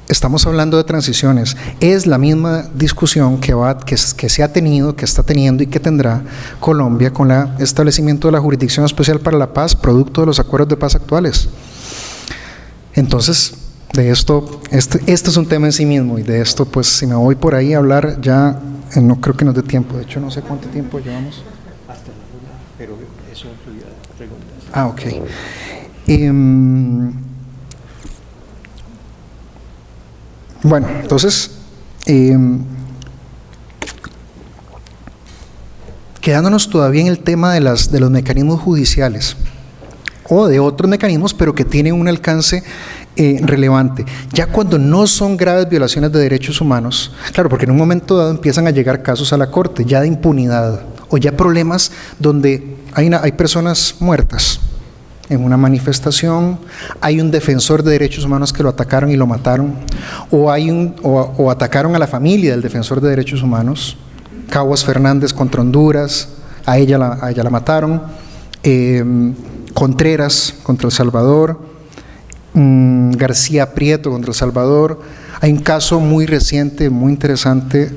estamos hablando de transiciones. Es la misma discusión que se ha tenido, que está teniendo y que tendrá Colombia con el establecimiento de la Jurisdicción Especial para la Paz, producto de los acuerdos de paz actuales. Entonces, de esto, este es un tema en sí mismo, y de esto, pues, si me voy por ahí a hablar, ya no creo que nos dé tiempo. De hecho, no sé cuánto tiempo llevamos.
Hasta la una, pero eso incluye preguntas.
Ah, ok. Bueno, entonces, quedándonos todavía en el tema de los mecanismos judiciales o de otros mecanismos, pero que tienen un alcance relevante. Ya cuando no son graves violaciones de derechos humanos, claro, porque en un momento dado empiezan a llegar casos a la Corte, ya de impunidad, o ya problemas donde hay personas muertas en una manifestación, hay un defensor de derechos humanos que lo atacaron y lo mataron, o atacaron a la familia del defensor de derechos humanos. Caguas Fernández contra Honduras, a ella la mataron. Contreras contra El Salvador, García Prieto contra El Salvador. Hay un caso muy reciente, muy interesante,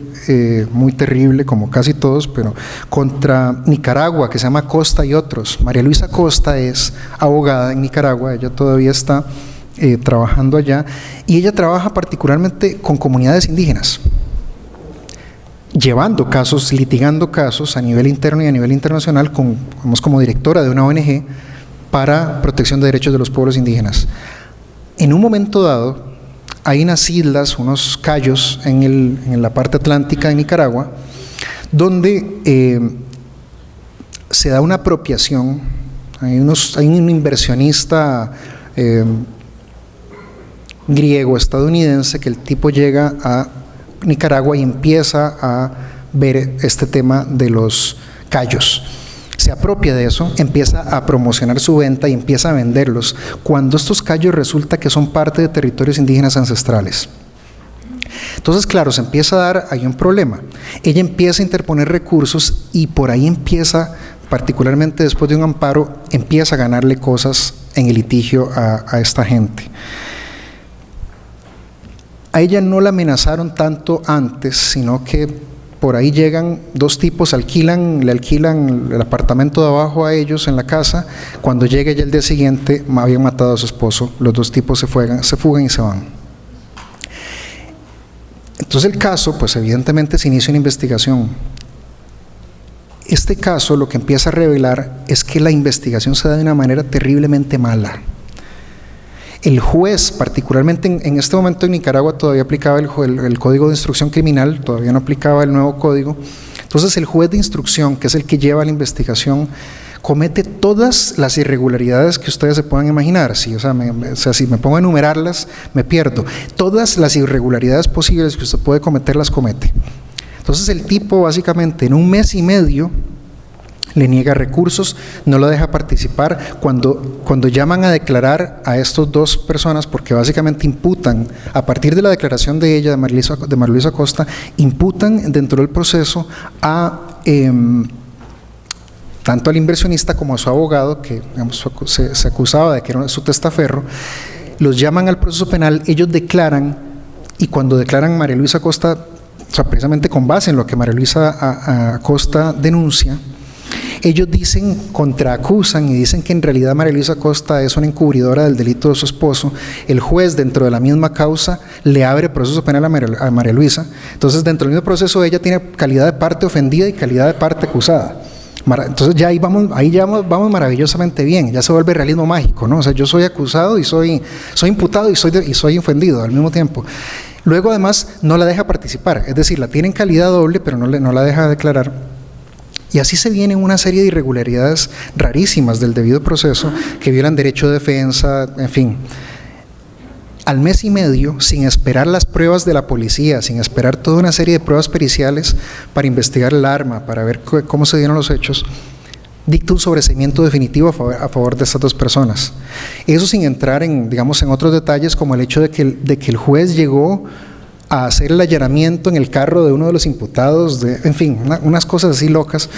muy terrible, como casi todos, pero contra Nicaragua, que se llama Costa y otros. María Luisa Costa es abogada en Nicaragua, ella todavía está trabajando allá, y ella trabaja particularmente con comunidades indígenas, llevando casos, litigando casos a nivel interno y a nivel internacional, como directora de una ONG para protección de derechos de los pueblos indígenas. En un momento dado, hay unas islas, unos cayos en la parte atlántica de Nicaragua, donde se da una apropiación. Hay un inversionista griego estadounidense que el tipo llega a Nicaragua y empieza a ver este tema de los cayos. Se apropia de eso, empieza a promocionar su venta y empieza a venderlos, cuando estos cayos resulta que son parte de territorios indígenas ancestrales. Entonces, claro, se empieza a dar ahí un problema. Ella empieza a interponer recursos y por ahí empieza, particularmente después de un amparo, empieza a ganarle cosas en el litigio a esta gente. A ella no la amenazaron tanto antes, sino que por ahí llegan dos tipos, le alquilan el apartamento de abajo a ellos en la casa. Cuando llega ya el día siguiente, habían matado a su esposo. Los dos tipos se fugan y se van. Entonces el caso, pues evidentemente se inicia una investigación. Este caso lo que empieza a revelar es que la investigación se da de una manera terriblemente mala. El juez, particularmente en este momento en Nicaragua todavía aplicaba el Código de Instrucción Criminal, todavía no aplicaba el nuevo código. Entonces el juez de instrucción, que es el que lleva la investigación, comete todas las irregularidades que ustedes se puedan imaginar. Si me pongo a enumerarlas, me pierdo. Todas las irregularidades posibles que usted puede cometer, las comete. Entonces el tipo básicamente en un mes y medio le niega recursos, no lo deja participar. Cuando llaman a declarar a estos dos personas, porque básicamente imputan, a partir de la declaración de ella, de María Luisa Costa, imputan dentro del proceso a tanto al inversionista como a su abogado, que digamos, se acusaba de que era su testaferro. Los llaman al proceso penal, ellos declaran, y cuando declaran María Luisa Costa, o sea, precisamente con base en lo que María Luisa Costa denuncia, ellos contraacusan y dicen que en realidad María Luisa Costa es una encubridora del delito de su esposo. El juez, dentro de la misma causa, le abre proceso penal a María Luisa. Entonces, dentro del mismo proceso, ella tiene calidad de parte ofendida y calidad de parte acusada. Entonces ya ahí vamos maravillosamente bien, ya se vuelve realismo mágico, ¿no? O sea, yo soy acusado y soy imputado y soy ofendido al mismo tiempo. Luego, además, no la deja participar, es decir, la tiene en calidad doble, pero no la deja declarar. Y así se vienen una serie de irregularidades rarísimas del debido proceso que violan derecho de defensa, en fin. Al mes y medio, sin esperar las pruebas de la policía, sin esperar toda una serie de pruebas periciales para investigar el arma, para ver cómo se dieron los hechos, dicta un sobreseimiento definitivo a favor de estas dos personas. Eso sin entrar en otros detalles, como el hecho de que el juez llegó a hacer el allanamiento en el carro de uno de los imputados, en fin, unas cosas así locas,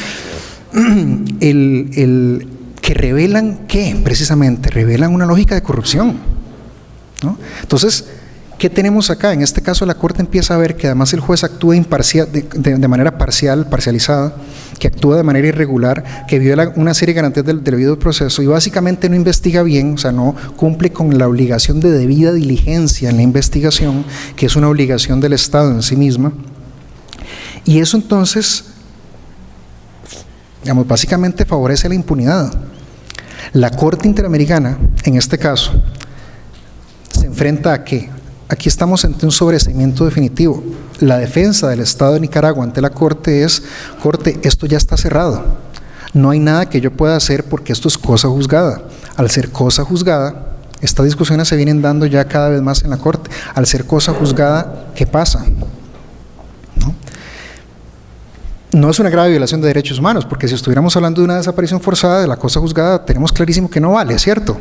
que revelan ¿qué? Precisamente, revelan una lógica de corrupción, ¿no? Entonces, ¿qué tenemos acá? En este caso la Corte empieza a ver que además el juez actúa de manera parcializada, que actúa de manera irregular, que viola una serie de garantías del debido proceso y básicamente no investiga bien, o sea, no cumple con la obligación de debida diligencia en la investigación, que es una obligación del Estado en sí misma. Y eso entonces, básicamente favorece la impunidad. La Corte Interamericana, en este caso, se enfrenta a ¿qué? Aquí estamos ante un sobreseimiento definitivo. La defensa del Estado de Nicaragua ante la Corte es: Corte, esto ya está cerrado. No hay nada que yo pueda hacer porque esto es cosa juzgada. Al ser cosa juzgada, estas discusiones se vienen dando ya cada vez más en la Corte. Al ser cosa juzgada, ¿qué pasa? No es una grave violación de derechos humanos, porque si estuviéramos hablando de una desaparición forzada, de la cosa juzgada, tenemos clarísimo que no vale, ¿cierto?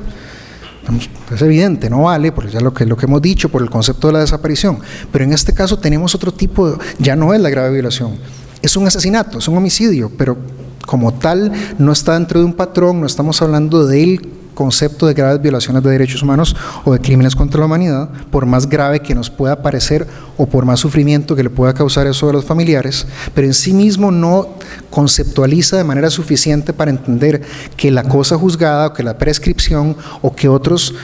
Es evidente, no vale, por ya lo que hemos dicho, por el concepto de la desaparición. Pero en este caso tenemos otro tipo, ya no es la grave violación, es un asesinato, es un homicidio, pero como tal no está dentro de un patrón, no estamos hablando del concepto de graves violaciones de derechos humanos o de crímenes contra la humanidad, por más grave que nos pueda parecer o por más sufrimiento que le pueda causar eso a los familiares, pero en sí mismo no conceptualiza de manera suficiente para entender que la cosa juzgada o que la prescripción o que otros,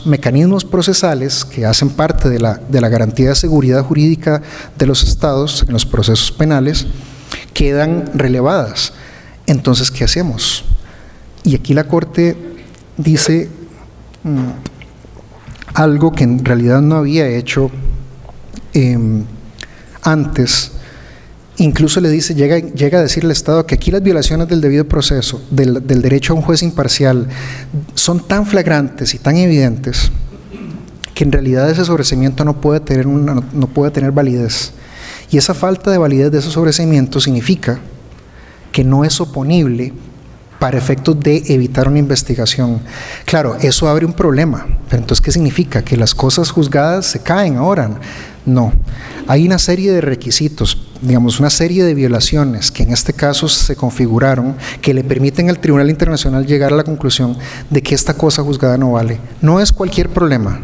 mecanismos procesales que hacen parte de la garantía de seguridad jurídica de los estados en los procesos penales quedan relevadas. Entonces, ¿qué hacemos? Y aquí la Corte dice algo que en realidad no había hecho antes. Incluso le dice, llega a decir al Estado que aquí las violaciones del debido proceso, del derecho a un juez imparcial, son tan flagrantes y tan evidentes que en realidad ese sobreseimiento no puede tener validez. Y esa falta de validez de ese sobreseimiento significa que no es oponible para efectos de evitar una investigación. Claro, eso abre un problema, pero entonces ¿qué significa? ¿Que las cosas juzgadas se caen ahora? No, hay una serie de requisitos, una serie de violaciones que en este caso se configuraron, que le permiten al Tribunal Internacional llegar a la conclusión de que esta cosa juzgada no vale. No es cualquier problema.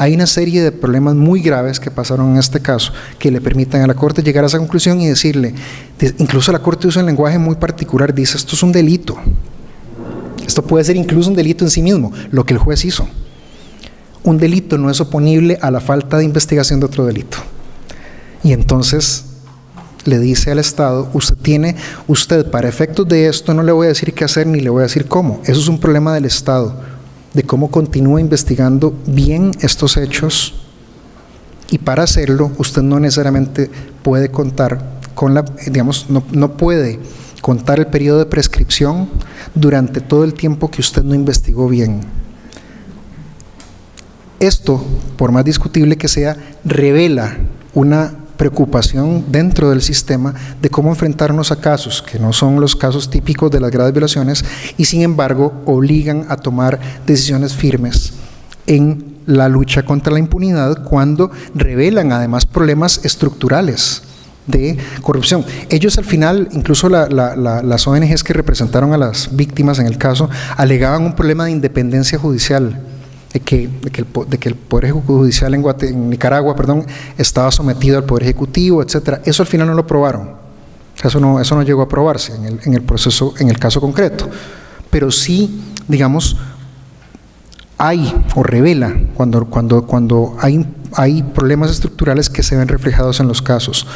Hay una serie de problemas muy graves que pasaron en este caso que le permitan a la Corte llegar a esa conclusión y decirle, incluso la Corte usa un lenguaje muy particular, dice esto es un delito. Esto puede ser incluso un delito en sí mismo, lo que el juez hizo. Un delito no es oponible a la falta de investigación de otro delito. Y entonces le dice al Estado, usted para efectos de esto no le voy a decir qué hacer ni le voy a decir cómo. Eso es un problema del Estado, de cómo continúa investigando bien estos hechos, y para hacerlo usted no necesariamente puede contar con no puede contar el periodo de prescripción durante todo el tiempo que usted no investigó bien. Esto, por más discutible que sea, revela una preocupación dentro del sistema de cómo enfrentarnos a casos que no son los casos típicos de las graves violaciones y sin embargo obligan a tomar decisiones firmes en la lucha contra la impunidad cuando revelan además problemas estructurales de corrupción. Ellos al final, incluso las ONGs que representaron a las víctimas en el caso, alegaban un problema de independencia judicial, de que el Poder Judicial en Nicaragua estaba sometido al Poder Ejecutivo, etcétera. Eso al final no lo probaron. Eso no llegó a probarse en el proceso, en el caso concreto. Pero sí, digamos, hay o revela cuando hay problemas estructurales que se ven reflejados en los casos.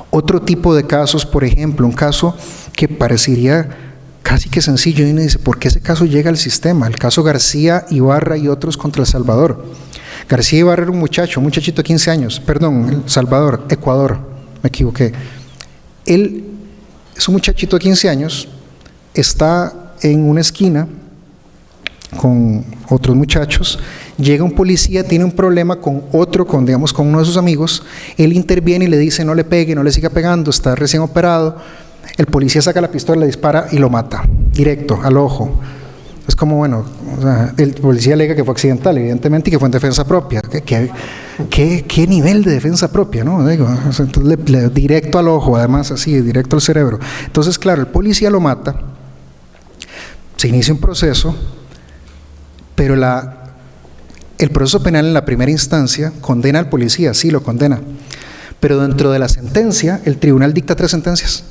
Otro tipo de casos, por ejemplo, un caso que parecería casi que sencillo, y uno dice, ¿por qué ese caso llega al sistema? El caso García Ibarra y otros contra El Salvador. García Ibarra era un muchachito de 15 años, El Salvador, Ecuador, me equivoqué. Él es un muchachito de 15 años, está en una esquina con otros muchachos, llega un policía, tiene un problema con uno de sus amigos, él interviene y le dice, no le pegue, no le siga pegando, está recién operado. El policía saca la pistola, le dispara y lo mata, directo, al ojo. Es como, el policía alega que fue accidental, evidentemente, y que fue en defensa propia. ¿Qué nivel de defensa propia, no? Entonces, directo al ojo, además, así, directo al cerebro. Entonces, claro, el policía lo mata, se inicia un proceso, pero el proceso penal en la primera instancia condena al policía, sí lo condena, pero dentro de la sentencia, el tribunal dicta 3 sentencias.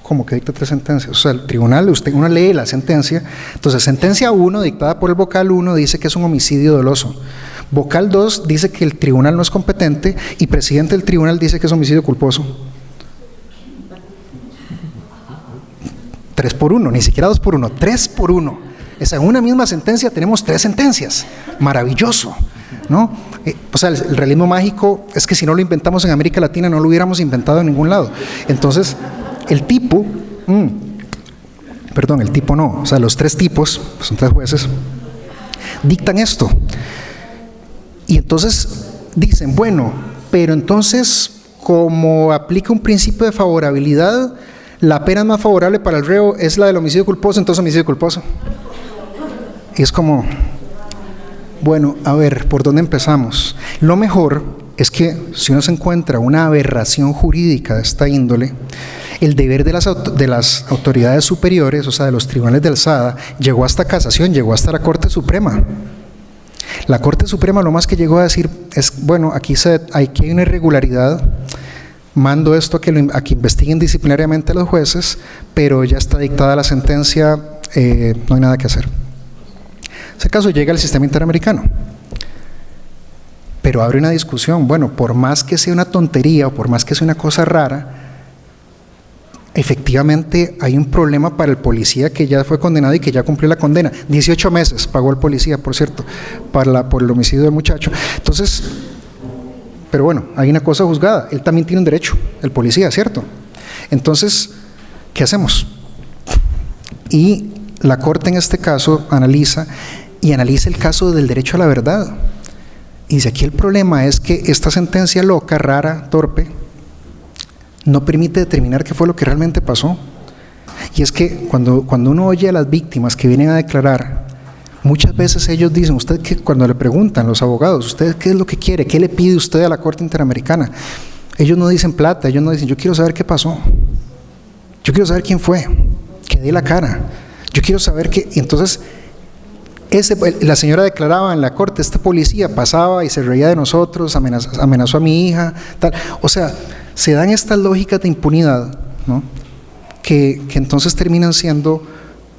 Como que dicta 3 sentencias, o sea, el tribunal, uno lee la sentencia, entonces sentencia 1 dictada por el vocal 1 dice que es un homicidio doloso, vocal 2 dice que el tribunal no es competente y presidente del tribunal dice que es homicidio culposo. 3 por 1, ni siquiera 2 por 1, 3 por 1. En una misma sentencia tenemos 3 sentencias, maravilloso, ¿no? O sea, el realismo mágico es que si no lo inventamos en América Latina no lo hubiéramos inventado en ningún lado. Entonces, el tipo no, o sea, los 3 tipos, son 3 jueces, dictan esto. Y entonces dicen, bueno, pero entonces, como aplica un principio de favorabilidad, la pena más favorable para el reo es la del homicidio culposo, entonces homicidio culposo. Y es como, bueno, a ver, ¿por dónde empezamos? Lo mejor es que si uno se encuentra una aberración jurídica de esta índole, el deber de las autoridades superiores, o sea, de los tribunales de alzada, llegó hasta casación, llegó hasta la Corte Suprema. La Corte Suprema lo más que llegó a decir es, bueno, aquí hay una irregularidad, mando esto a que investiguen disciplinariamente a los jueces, pero ya está dictada la sentencia, no hay nada que hacer. Ese caso llega al sistema interamericano, pero abre una discusión, bueno, por más que sea una tontería o por más que sea una cosa rara, efectivamente hay un problema para el policía que ya fue condenado y que ya cumplió la condena. 18 meses pagó el policía, por cierto, por el homicidio del muchacho. Entonces, pero bueno, hay una cosa juzgada, él también tiene un derecho, el policía, ¿cierto? Entonces, ¿qué hacemos? Y la Corte en este caso analiza el caso del derecho a la verdad. Y dice, aquí el problema es que esta sentencia loca, rara, torpe, no permite determinar qué fue lo que realmente pasó. Y es que cuando uno oye a las víctimas que vienen a declarar, muchas veces ellos dicen, cuando le preguntan los abogados, ¿usted qué es lo que quiere? ¿Qué le pide usted a la Corte Interamericana? Ellos no dicen plata, ellos no dicen, yo quiero saber qué pasó, yo quiero saber quién fue, que dé la cara, yo quiero saber qué. Y entonces La señora declaraba en la corte, este policía pasaba y se reía de nosotros, amenazó a mi hija, tal. O sea, se dan estas lógicas de impunidad, ¿no?, que entonces terminan siendo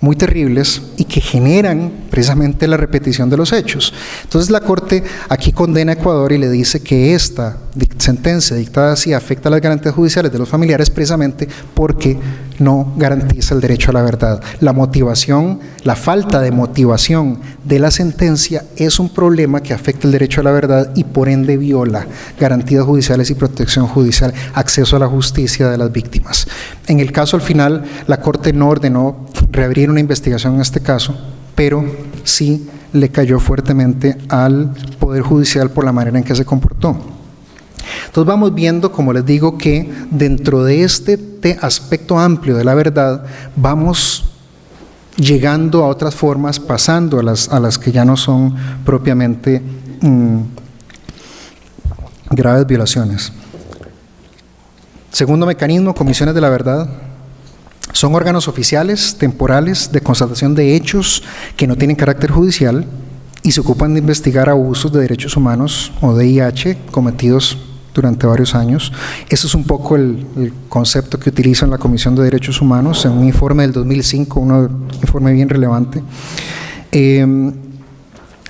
muy terribles y que generan precisamente la repetición de los hechos. Entonces la Corte aquí condena a Ecuador y le dice que esta sentencia dictada así afecta las garantías judiciales de los familiares precisamente porque no garantiza el derecho a la verdad. La motivación, la falta de motivación de la sentencia es un problema que afecta el derecho a la verdad y por ende viola garantías judiciales y protección judicial, acceso a la justicia de las víctimas. En el caso al final, la Corte no ordenó reabrir una investigación en este caso, pero sí le cayó fuertemente al Poder Judicial por la manera en que se comportó. Entonces vamos viendo, como les digo, que dentro de este aspecto amplio de la verdad, vamos llegando a otras formas, pasando a las que ya no son propiamente graves violaciones. Segundo mecanismo, comisiones de la verdad. Son órganos oficiales, temporales, de constatación de hechos que no tienen carácter judicial y se ocupan de investigar abusos de derechos humanos o DIH cometidos durante varios años. Ese es un poco el concepto que utiliza la Comisión de Derechos Humanos en un informe del 2005, un informe bien relevante.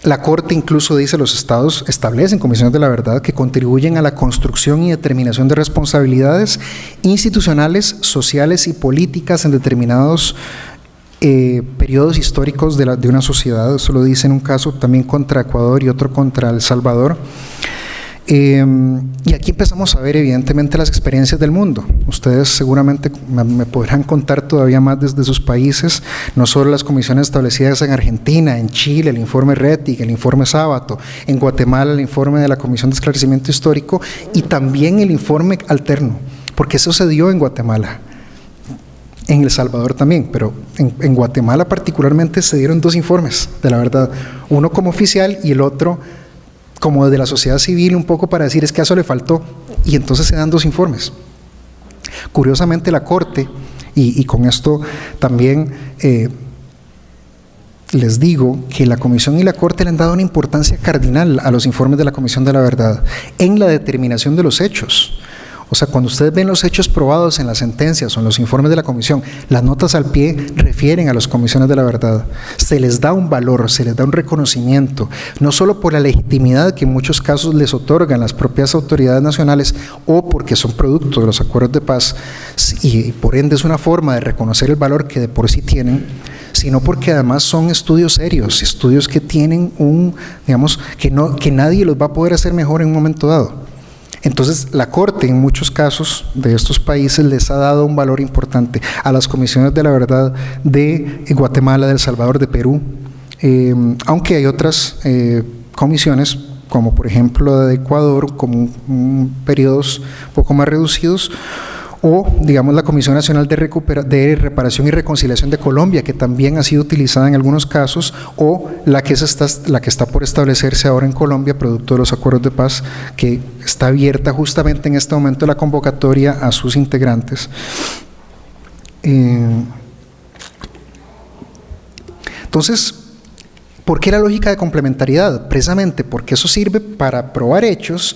La Corte incluso dice los estados establecen comisiones de la verdad que contribuyen a la construcción y determinación de responsabilidades institucionales, sociales y políticas en determinados periodos históricos de una sociedad. Eso lo dice en un caso también contra Ecuador y otro contra El Salvador. Y aquí empezamos a ver evidentemente las experiencias del mundo. Ustedes seguramente me podrán contar todavía más desde sus países, no solo las comisiones establecidas en Argentina, en Chile, el informe Rettig, el informe Sábato, en Guatemala el informe de la Comisión de Esclarecimiento Histórico y también el informe alterno, porque eso se dio en Guatemala. En El Salvador también, pero en Guatemala particularmente se dieron dos informes de la verdad, uno como oficial y el otro como desde la sociedad civil, un poco para decir es que a eso le faltó, y entonces se dan dos informes. Curiosamente la Corte, y con esto también les digo que la Comisión y la Corte le han dado una importancia cardinal a los informes de la Comisión de la Verdad en la determinación de los hechos. O sea, cuando ustedes ven los hechos probados en las sentencias o en los informes de la Comisión, las notas al pie refieren a las comisiones de la verdad. Se les da un valor, se les da un reconocimiento, no solo por la legitimidad que en muchos casos les otorgan las propias autoridades nacionales o porque son producto de los acuerdos de paz y por ende es una forma de reconocer el valor que de por sí tienen, sino porque además son estudios serios, estudios que tienen digamos, que nadie los va a poder hacer mejor en un momento dado. Entonces, la Corte en muchos casos de estos países les ha dado un valor importante a las comisiones de la verdad de Guatemala, de El Salvador, de Perú, aunque hay otras comisiones, como por ejemplo la de Ecuador, como periodos un poco más reducidos, o digamos la Comisión Nacional de Reparación y Reconciliación de Colombia, que también ha sido utilizada en algunos casos, o la que está por establecerse ahora en Colombia, producto de los acuerdos de paz, que está abierta justamente en este momento la convocatoria a sus integrantes. Entonces, ¿por qué la lógica de complementariedad? Precisamente porque eso sirve para probar hechos.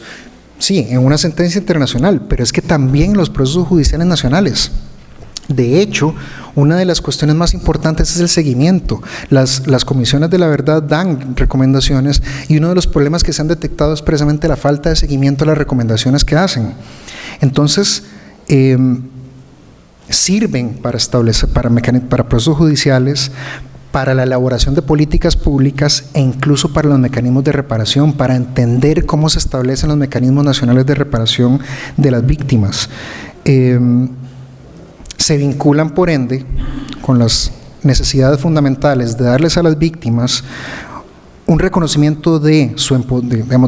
Sí, en una sentencia internacional, pero es que también en los procesos judiciales nacionales. De hecho, una de las cuestiones más importantes es el seguimiento. Las comisiones de la verdad dan recomendaciones y uno de los problemas que se han detectado es precisamente la falta de seguimiento a las recomendaciones que hacen. Entonces, sirven para establecer, para procesos judiciales, para la elaboración de políticas públicas e incluso para los mecanismos de reparación, para entender cómo se establecen los mecanismos nacionales de reparación de las víctimas. Se vinculan, por ende, con las necesidades fundamentales de darles a las víctimas un reconocimiento de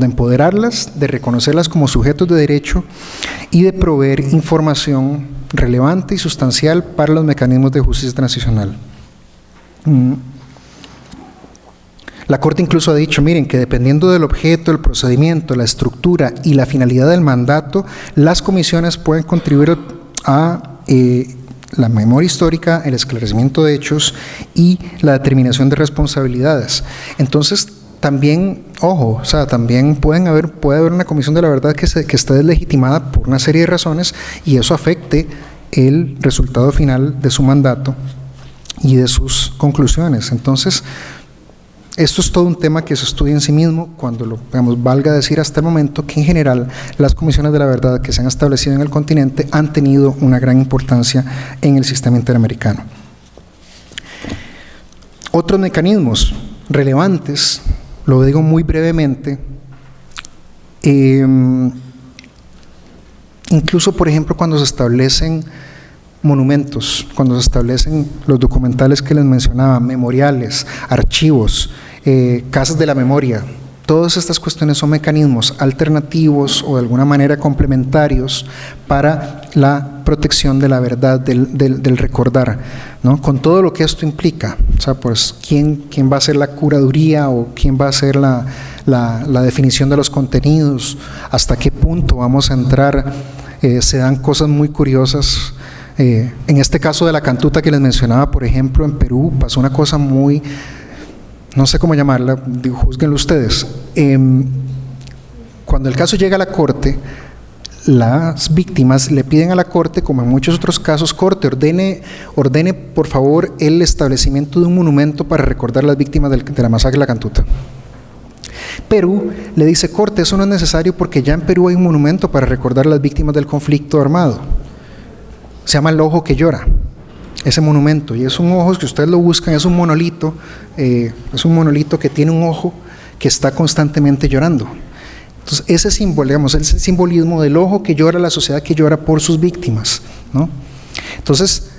empoderarlas, de reconocerlas como sujetos de derecho y de proveer información relevante y sustancial para los mecanismos de justicia transicional. La Corte incluso ha dicho, miren, que dependiendo del objeto, el procedimiento, la estructura y la finalidad del mandato, las comisiones pueden contribuir a la memoria histórica, el esclarecimiento de hechos y la determinación de responsabilidades. Entonces, también, ojo, o sea, también puede haber una comisión de la verdad que esté deslegitimada por una serie de razones y eso afecte el resultado final de su mandato y de sus conclusiones. Entonces, esto es todo un tema que se estudia en sí mismo, cuando lo, digamos, valga decir hasta el momento que en general las comisiones de la verdad que se han establecido en el continente han tenido una gran importancia en el sistema interamericano. Otros mecanismos relevantes, lo digo muy brevemente, incluso por ejemplo cuando se establecen monumentos, cuando se establecen los documentales que les mencionaba, memoriales, archivos, casas de la memoria, todas estas cuestiones son mecanismos alternativos o de alguna manera complementarios para la protección de la verdad, del recordar, ¿no? Con todo lo que esto implica, o sea, pues quién va a hacer la curaduría o quién va a hacer la definición de los contenidos, hasta qué punto vamos a entrar, se dan cosas muy curiosas. En este caso de la cantuta que les mencionaba, por ejemplo, en Perú pasó una cosa muy, no sé cómo llamarla, júzguenlo ustedes. Cuando el caso llega a la corte, las víctimas le piden a la corte, como en muchos otros casos, corte, ordene por favor el establecimiento de un monumento para recordar las víctimas de la masacre de la cantuta. Perú le dice, corte, eso no es necesario porque ya en Perú hay un monumento para recordar las víctimas del conflicto armado. Se llama El Ojo que Llora, ese monumento, y es un ojo, que ustedes lo buscan, es un monolito que tiene un ojo que está constantemente llorando. Entonces, ese símbolo, digamos, ese simbolismo del ojo que llora, la sociedad que llora por sus víctimas, ¿no? Entonces,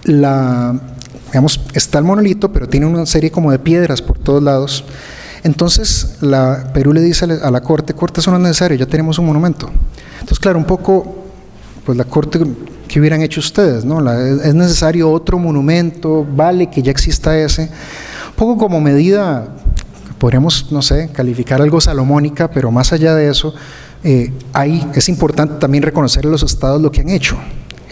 digamos, está el monolito, pero tiene una serie como de piedras por todos lados. Entonces, Perú le dice a la corte, eso no es necesario, ya tenemos un monumento. Entonces, claro, un poco, pues la corte, ¿qué hubieran hecho ustedes, no? Es necesario otro monumento, vale que ya exista ese. Un poco como medida, podríamos, no sé, calificar algo salomónica, pero más allá de eso, es importante también reconocer a los estados lo que han hecho.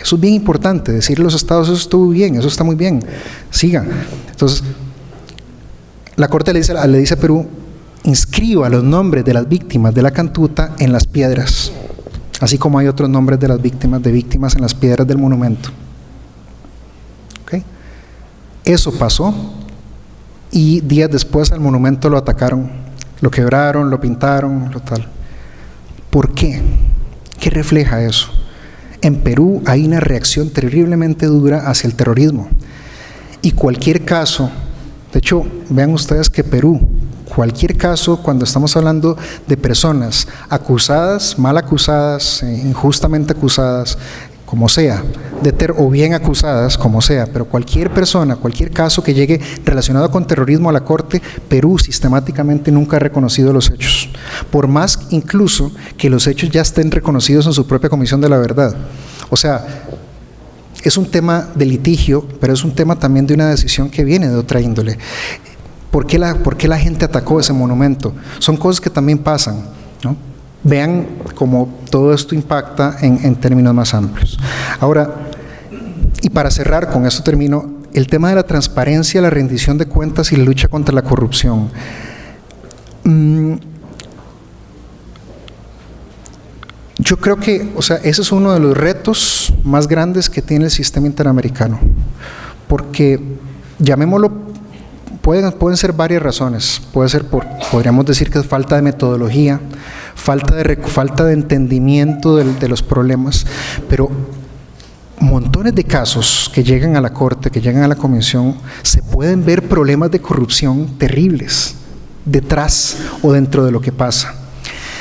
Eso es bien importante, decirle a los estados, eso estuvo bien, eso está muy bien, sigan. Entonces, la corte le dice a Perú, inscriba los nombres de las víctimas de la cantuta en las piedras, así como hay otros nombres de las víctimas en las piedras del monumento. ¿Okay? Eso pasó y días después al monumento lo atacaron, lo quebraron, lo pintaron, lo tal. ¿Por qué? ¿Qué refleja eso? En Perú hay una reacción terriblemente dura hacia el terrorismo y cualquier caso, de hecho, vean ustedes que Perú, cualquier caso, cuando estamos hablando de personas acusadas, mal acusadas, injustamente acusadas, como sea, o bien acusadas, como sea, pero cualquier persona, cualquier caso que llegue relacionado con terrorismo a la corte, Perú sistemáticamente nunca ha reconocido los hechos, por más incluso que los hechos ya estén reconocidos en su propia Comisión de la Verdad. O sea, es un tema de litigio, pero es un tema también de una decisión que viene de otra índole. ¿Por qué la gente atacó ese monumento? Son cosas que también pasan, ¿no? Vean cómo todo esto impacta en términos más amplios. Ahora, y para cerrar, con esto termino, el tema de la transparencia, la rendición de cuentas y la lucha contra la corrupción. Yo creo que, o sea, ese es uno de los retos más grandes que tiene el sistema interamericano, porque, llamémoslo, pueden ser varias razones. Podríamos decir que es falta de metodología, falta de entendimiento de los problemas, pero montones de casos que llegan a la corte, que llegan a la comisión, se pueden ver problemas de corrupción terribles detrás o dentro de lo que pasa.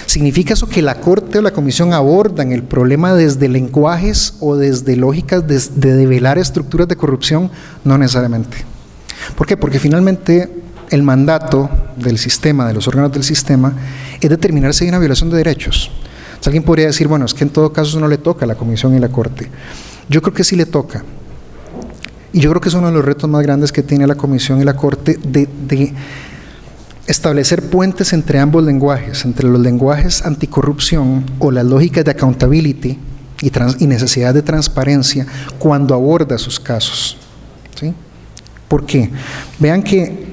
¿Significa eso que la corte o la comisión abordan el problema desde lenguajes o desde lógicas de develar estructuras de corrupción? No necesariamente. ¿Por qué? Porque finalmente el mandato del sistema, de los órganos del sistema, es determinar si hay una violación de derechos. Entonces, alguien podría decir, bueno, es que en todo caso eso no le toca a la comisión y la corte. Yo creo que sí le toca. Y yo creo que es uno de los retos más grandes que tiene la comisión y la corte de establecer puentes entre ambos lenguajes, entre los lenguajes anticorrupción o las lógicas de accountability, y necesidad de transparencia cuando aborda sus casos, ¿sí? ¿Por qué? Vean que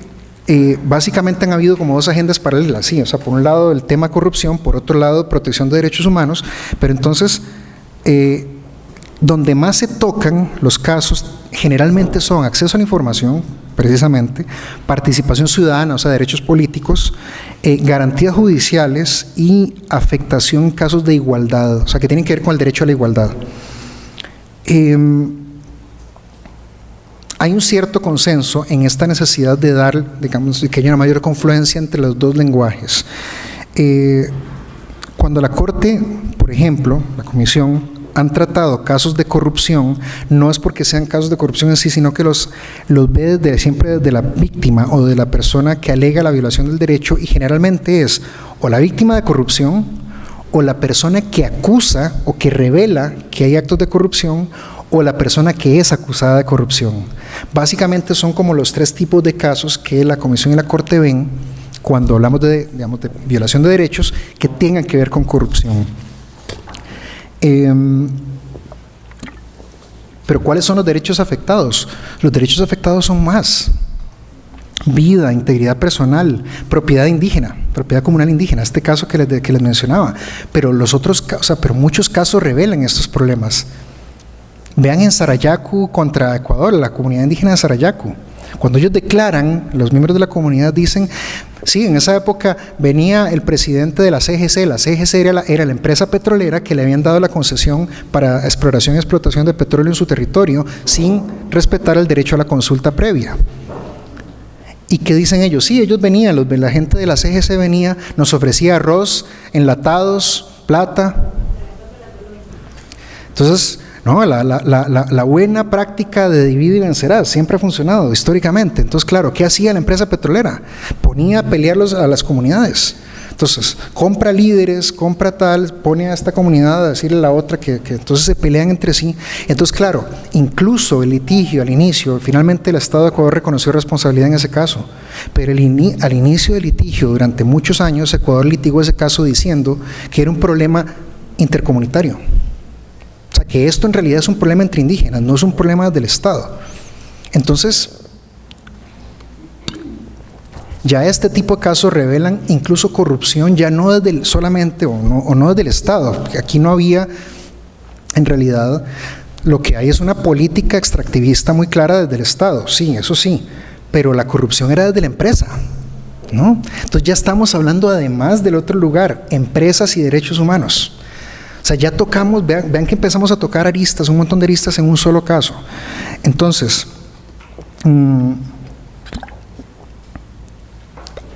básicamente han habido como dos agendas paralelas, ¿sí? O sea, por un lado el tema corrupción, por otro lado protección de derechos humanos, pero entonces donde más se tocan los casos generalmente son acceso a la información, precisamente, participación ciudadana, o sea, derechos políticos, garantías judiciales y afectación en casos de igualdad, o sea, que tienen que ver con el derecho a la igualdad. Hay un cierto consenso en esta necesidad de dar, digamos, que haya una mayor confluencia entre los dos lenguajes. Cuando la Corte, por ejemplo, la Comisión, han tratado casos de corrupción, no es porque sean casos de corrupción en sí, sino que los ve siempre desde la víctima o de la persona que alega la violación del derecho, y generalmente es o la víctima de corrupción o la persona que acusa o que revela que hay actos de corrupción o la persona que es acusada de corrupción. Básicamente son como los tres tipos de casos que la Comisión y la Corte ven cuando hablamos de, digamos, de violación de derechos que tengan que ver con corrupción. Pero ¿cuáles son los derechos afectados? Los derechos afectados son más: vida, integridad personal, propiedad indígena, propiedad comunal indígena, este caso que les mencionaba, pero los otros, o sea, pero muchos casos revelan estos problemas. Vean en Sarayaku contra Ecuador, la comunidad indígena de Sarayaku. Cuando ellos declaran, los miembros de la comunidad dicen, sí, en esa época venía el presidente de la CGC era la empresa petrolera que le habían dado la concesión para exploración y explotación de petróleo en su territorio sin respetar el derecho a la consulta previa. ¿Y qué dicen ellos? Sí, ellos venían, la gente de la CGC venía, nos ofrecía arroz, enlatados, plata. Entonces, no, la buena práctica de divide y vencerás siempre ha funcionado históricamente. Entonces, claro, ¿qué hacía la empresa petrolera? Ponía a pelear a las comunidades. Entonces, compra líderes, compra tal, pone a esta comunidad a decirle a la otra que entonces se pelean entre sí. Entonces, claro, incluso el litigio al inicio, finalmente el Estado de Ecuador reconoció responsabilidad en ese caso, pero al inicio del litigio, durante muchos años, Ecuador litigó ese caso diciendo que era un problema intercomunitario. O sea, que esto en realidad es un problema entre indígenas, no es un problema del Estado. Entonces, ya este tipo de casos revelan incluso corrupción, ya no desde solamente o no desde el Estado, porque aquí no había, en realidad, lo que hay es una política extractivista muy clara desde el Estado, sí, eso sí, pero la corrupción era desde la empresa, ¿no? Entonces ya estamos hablando además del otro lugar, empresas y derechos humanos. O sea, ya tocamos, vean que empezamos a tocar aristas, un montón de aristas en un solo caso. Entonces,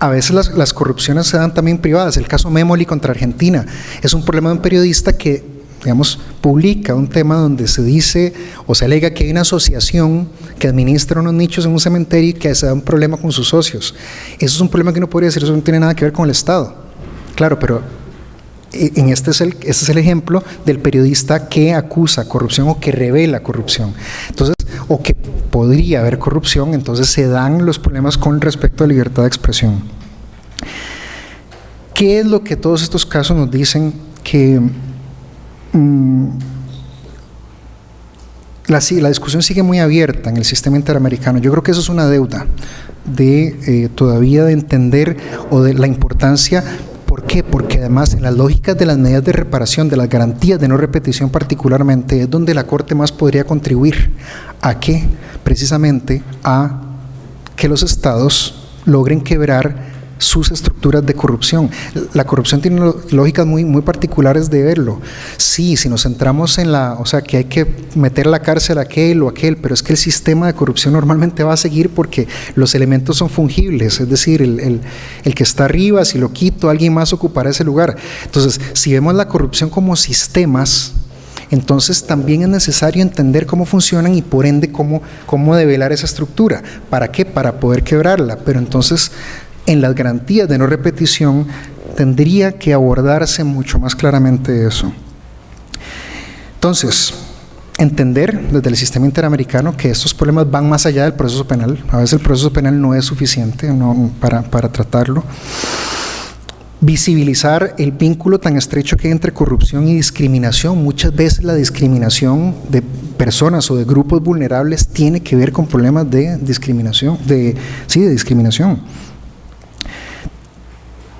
a veces las corrupciones se dan también privadas. El caso Memoli contra Argentina es un problema de un periodista que, digamos, publica un tema donde se dice o se alega que hay una asociación que administra unos nichos en un cementerio y que se da un problema con sus socios. Eso es un problema que uno podría decir, eso no tiene nada que ver con el Estado. Claro, pero este es el ejemplo del periodista que acusa corrupción o que revela corrupción. Entonces, o que podría haber corrupción, entonces se dan los problemas con respecto a libertad de expresión. ¿Qué es lo que todos estos casos nos dicen? Que la discusión sigue muy abierta en el sistema interamericano. Yo creo que eso es una deuda de todavía de entender o de la importancia. ¿Por qué? Porque además en las lógicas de las medidas de reparación, de las garantías de no repetición particularmente, es donde la Corte más podría contribuir. ¿A qué? Precisamente a que los estados logren quebrar sus estructuras de corrupción. La corrupción tiene lógicas muy particulares de verlo. Sí, si nos centramos en o sea, que hay que meter a la cárcel a aquel o aquel, pero es que el sistema de corrupción normalmente va a seguir porque los elementos son fungibles, es decir, el que está arriba, si lo quito, alguien más ocupará ese lugar. Entonces, si vemos la corrupción como sistemas, entonces también es necesario entender cómo funcionan y por ende cómo develar esa estructura. ¿Para qué? Para poder quebrarla, pero entonces en las garantías de no repetición tendría que abordarse mucho más claramente eso. Entonces, entender desde el sistema interamericano que estos problemas van más allá del proceso penal. A veces el proceso penal no es suficiente para tratarlo. visibilizar el vínculo tan estrecho que hay entre corrupción y discriminación. Muchas veces la discriminación de personas o de grupos vulnerables tiene que ver con problemas de discriminación, de discriminación.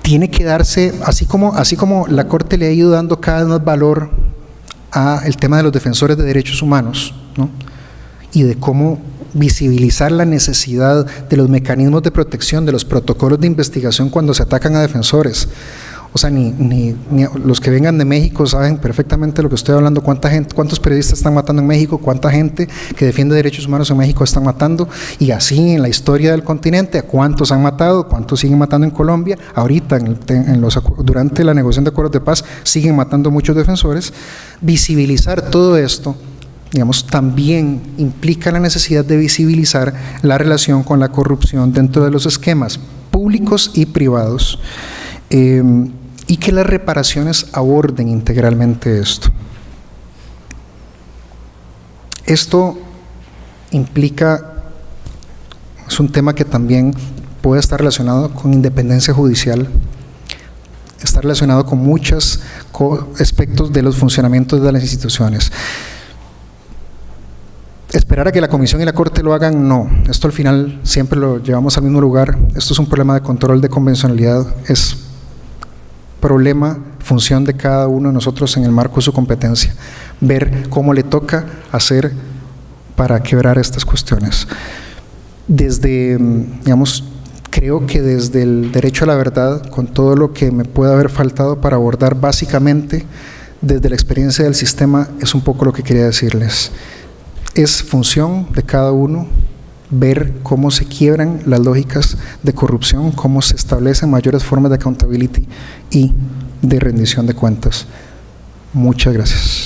Tiene que darse, así como la Corte le ha ido dando cada vez más valor al tema de los defensores de derechos humanos, ¿no? Y de cómo visibilizar la necesidad de los mecanismos de protección, de los protocolos de investigación cuando se atacan a defensores. O sea, ni los que vengan de México saben perfectamente lo que estoy hablando, cuántos periodistas están matando en México, cuánta gente que defiende derechos humanos en México están matando, y así en la historia del continente, a cuántos han matado, cuántos siguen matando en Colombia, ahorita durante la negociación de acuerdos de paz siguen matando muchos defensores. Visibilizar todo esto, digamos, también implica la necesidad de visibilizar la relación con la corrupción dentro de los esquemas públicos y privados, y que las reparaciones aborden integralmente esto. Esto implica, es un tema que también puede estar relacionado con independencia judicial, está relacionado con muchos aspectos de los funcionamientos de las instituciones. Esperar a que la Comisión y la Corte lo hagan, no. Esto al final siempre lo llevamos al mismo lugar. Esto es un problema de control de convencionalidad, es problema, función de cada uno de nosotros en el marco de su competencia, ver cómo le toca hacer para quebrar estas cuestiones. Creo que desde el derecho a la verdad, con todo lo que me pueda haber faltado para abordar básicamente desde la experiencia del sistema, es un poco lo que quería decirles. Es función de cada uno ver cómo se quiebran las lógicas de corrupción, cómo se establecen mayores formas de accountability y de rendición de cuentas. Muchas gracias.